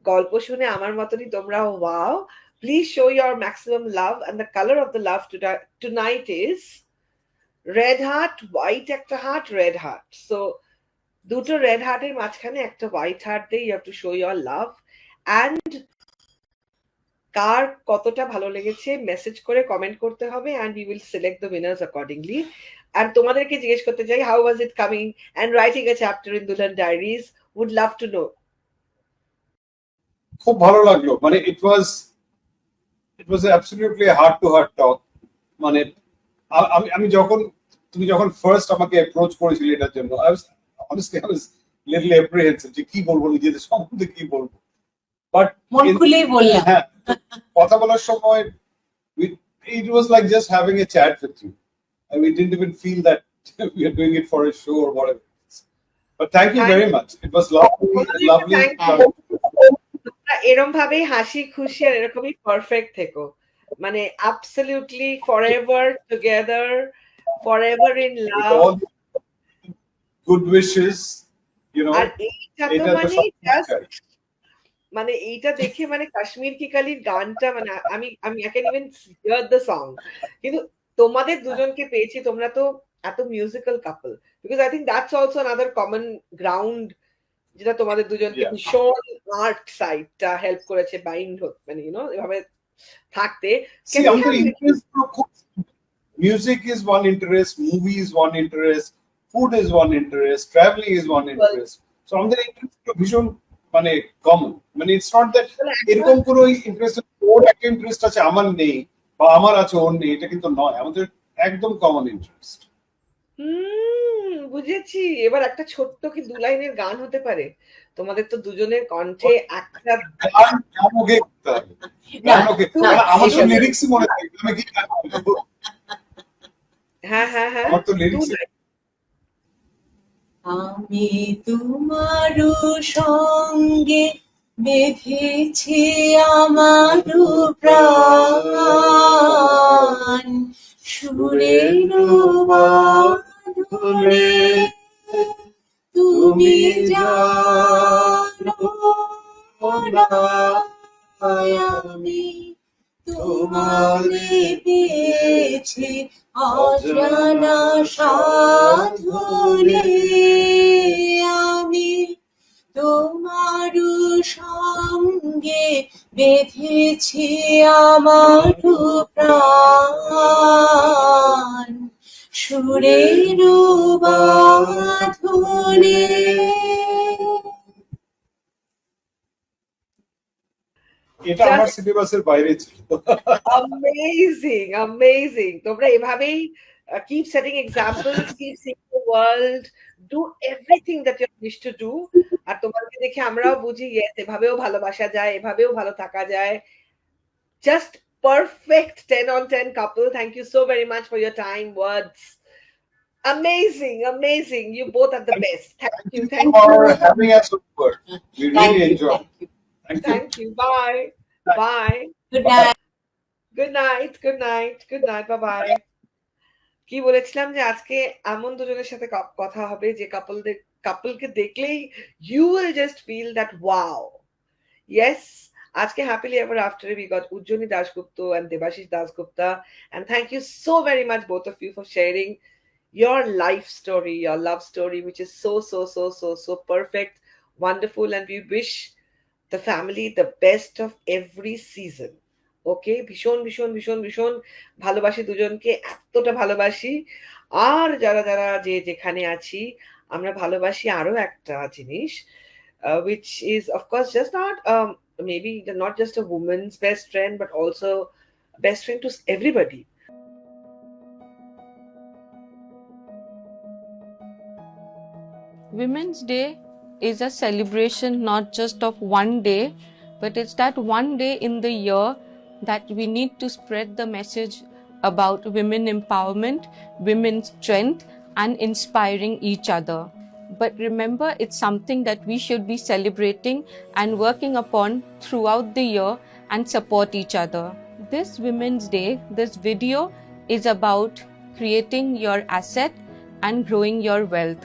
গল্প শুনে আমার মতনই তোমরা wow, please show your maximum love. And the colour of the love tonight is red heart, white একটা হার্ট, রেড হার্ট। সো দুটো রেড হার্টের মাঝখানে একটা হোয়াইট হার্ট দিয়ে you have to show your love. And কার কতটা ভালো লেগেছে মেসেজ করে কমেন্ট করতে হবে, and we will select the winners accordingly. And তোমাদেরকে জিজ্ঞেস করতে চাই, how was it coming and writing a chapter in Dulhan diaries? Would love to know. খুব ভালো লাগলো, মানে it was absolutely heart to heart talk. মানে আমি যখন তুমি যখন ফার্স্ট আমাকে অ্যাপ্রোচ করেছিলে এটার জন্য, honestly I was little apprehensive যে কি বলবো, নিজেদের সম্বন্ধে কি বলবো। বাট মন খুলেই বললাম। হ্যাঁ, কথা বলার সময় it was like just having a chat with you, and we didn't even feel that we are doing it for a show or whatever. But thank you very much. It was lovely. তোমরা এরকম ভাবেই হাসি খুশি আর এরকমই perfect থেকো, মানে absolutely forever together, forever in love. All good wishes, you know. আর এইটা তো এটা তো মানে সব just মানে এইটা দেখে মানে কাশ্মীর কি কালির গানটা, মানে আমি আমি I can even here the song. কিন্তু তোমাদের দুজনকে পেয়েছি, তোমরা তো এত musical couple, because I think that's also another common ground, যেটা তোমাদের দুজনকে Yeah. ভীষণ আর্ট সাইডটা হেল্প করেছে বাইন্ড, মানে ইউনো এভাবে থাকতে। See, আমাদের interest তো খুব, music is one interest, movie is one interest, food is one interest, traveling is one interest. So আমাদের interest তো ভীষণ মানে কমন। মানে ইটস নট দ্যাট এরকম কোনো ইন্টারেস্ট ওর একটা ইন্টারেস্ট আছে আমার নেই, বা আমার আছে ওর নেই, এটা কিন্তু নয়, আমাদের একদম কমন ইন্টারেস্ট। বুঝেছি। এবার একটা ছোট্ট কি 2 লাইনের গান হতে পারে? তোমাদের তো দুজনের কণ্ঠে একটা গান ওকে করতে হবে, গান ওকে, আমার তো লিরিক্সই মনে থাকে, আমি কি গান বলবো? হ্যাঁ হ্যাঁ হ্যাঁ, আমার তো লিরিক্স। আমি তোমার সঙ্গে বেঁধেছি আমার প্রাণ, সুরের বাঁধনে তুমি জানো না আমি তোমারে পেয়েছি অজানা সাধনে। আমি তোমার সঙ্গে বেঁধেছি আমার প্রাণ, সুরের বাঁধনে। এটা আমার সিলেবাসের বাইরে ছিল। Amazing amazing. তোমরা এভাবেই keep setting examples, keep seeing the world, do everything that you wish to do. আর তোমাদেরকে দেখে আমরাও বুঝি yes, এভাবেও ভালোবাসা যায়, এভাবেও ভালো থাকা যায়। Just perfect 10 on 10 couple. Thank you so very much for your time, words. Amazing, amazing. You both are the best. Thank you. Thank for you. having us over. We really enjoyed. Thank you. Thank you. Bye. Bye. Good night. Good night. Good night. Good night. Bye bye. কি বলেছিলাম যে আজকে এমন দুজনের সাথে কথা হবে যে কাপলকে দেখলেই you will just feel that wow. Yes. আজকে happily ever after we got Ujjwani Dasgupta and Debashish Dasgupta, and thank you so very much both of you for sharing your life story, your love story, which is so perfect, wonderful, and we wish the family the best of every season. ওকে, ভীষণ ভীষণ ভীষণ ভীষণ ভালোবাসি দুজনকে, এতটা ভালোবাসি। আর যারা যারা যে যেখানে আছি, আমরা ভালোবাসি আরো একটা জিনিস, which is of course just not maybe not just a woman's best friend but also best friend to everybody. Women's Day is a celebration not just of one day, but it's that one day in the year that we need to spread the message about women empowerment, women's strength, and inspiring each other. But remember, it's something that we should be celebrating and working upon throughout the year and support each other. This Women's Day, this video is about creating your asset and growing your wealth.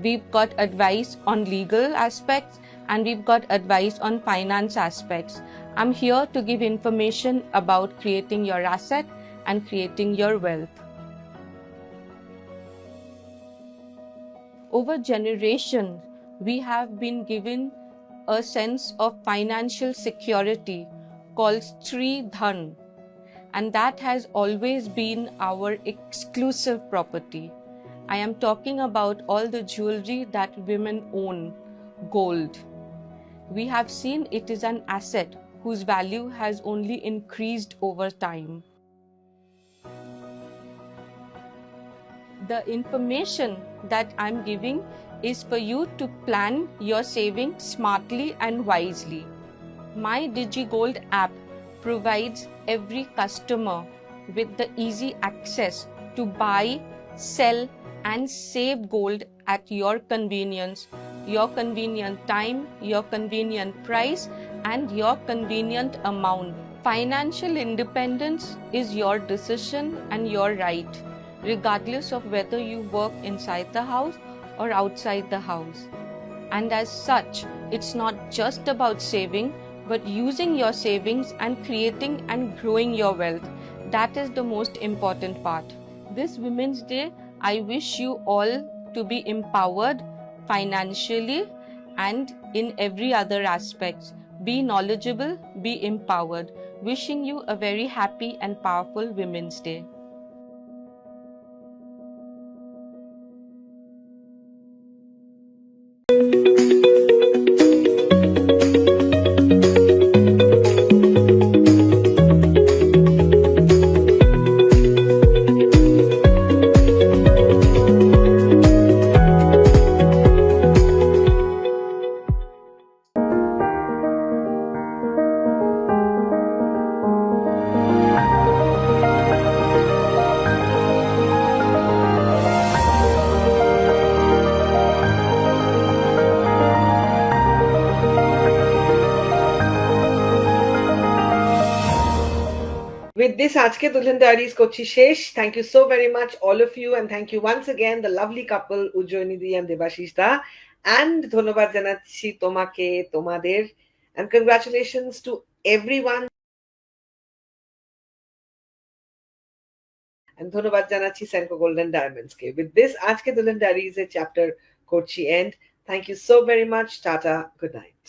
We've got advice on legal aspects and we've got advice on finance aspects. I'm here to give information about creating your asset and creating your wealth. Over generations, we have been given a sense of financial security called Sri Dhan, and that has always been our exclusive property. I am talking about all the jewelry that women own, gold. We have seen it is an asset whose value has only increased over time. The information that I'm giving is for you to plan your savings smartly and wisely. My DigiGold app provides every customer with the easy access to buy, sell, and save gold at your convenience, your convenient time, your convenient price, and your convenient amount. Financial independence is your decision and your right, regardless of whether you work inside the house or outside the house. And as such, it's not just about saving, but using your savings and creating and growing your wealth. That is the most important part. This Women's Day, I wish you all to be empowered financially and in every other aspect. Be knowledgeable, be empowered. Wishing you a very happy and powerful Women's Day. With this, আজকে দুলহান diaries করছি শেষ। Thank you so very much all of you, and thank you once again the lovely couple Ujjayini the and Debashis the, and ধন্যবাদ জানাচ্ছি তোমাকে, তোমাদের, and congratulations to everyone, and ধন্যবাদ জানাচ্ছি Senco Golden Diamonds K. With this, আজকে দুলহান diaries এর chapter করছি end. Thank you so very much. Tata. Good night.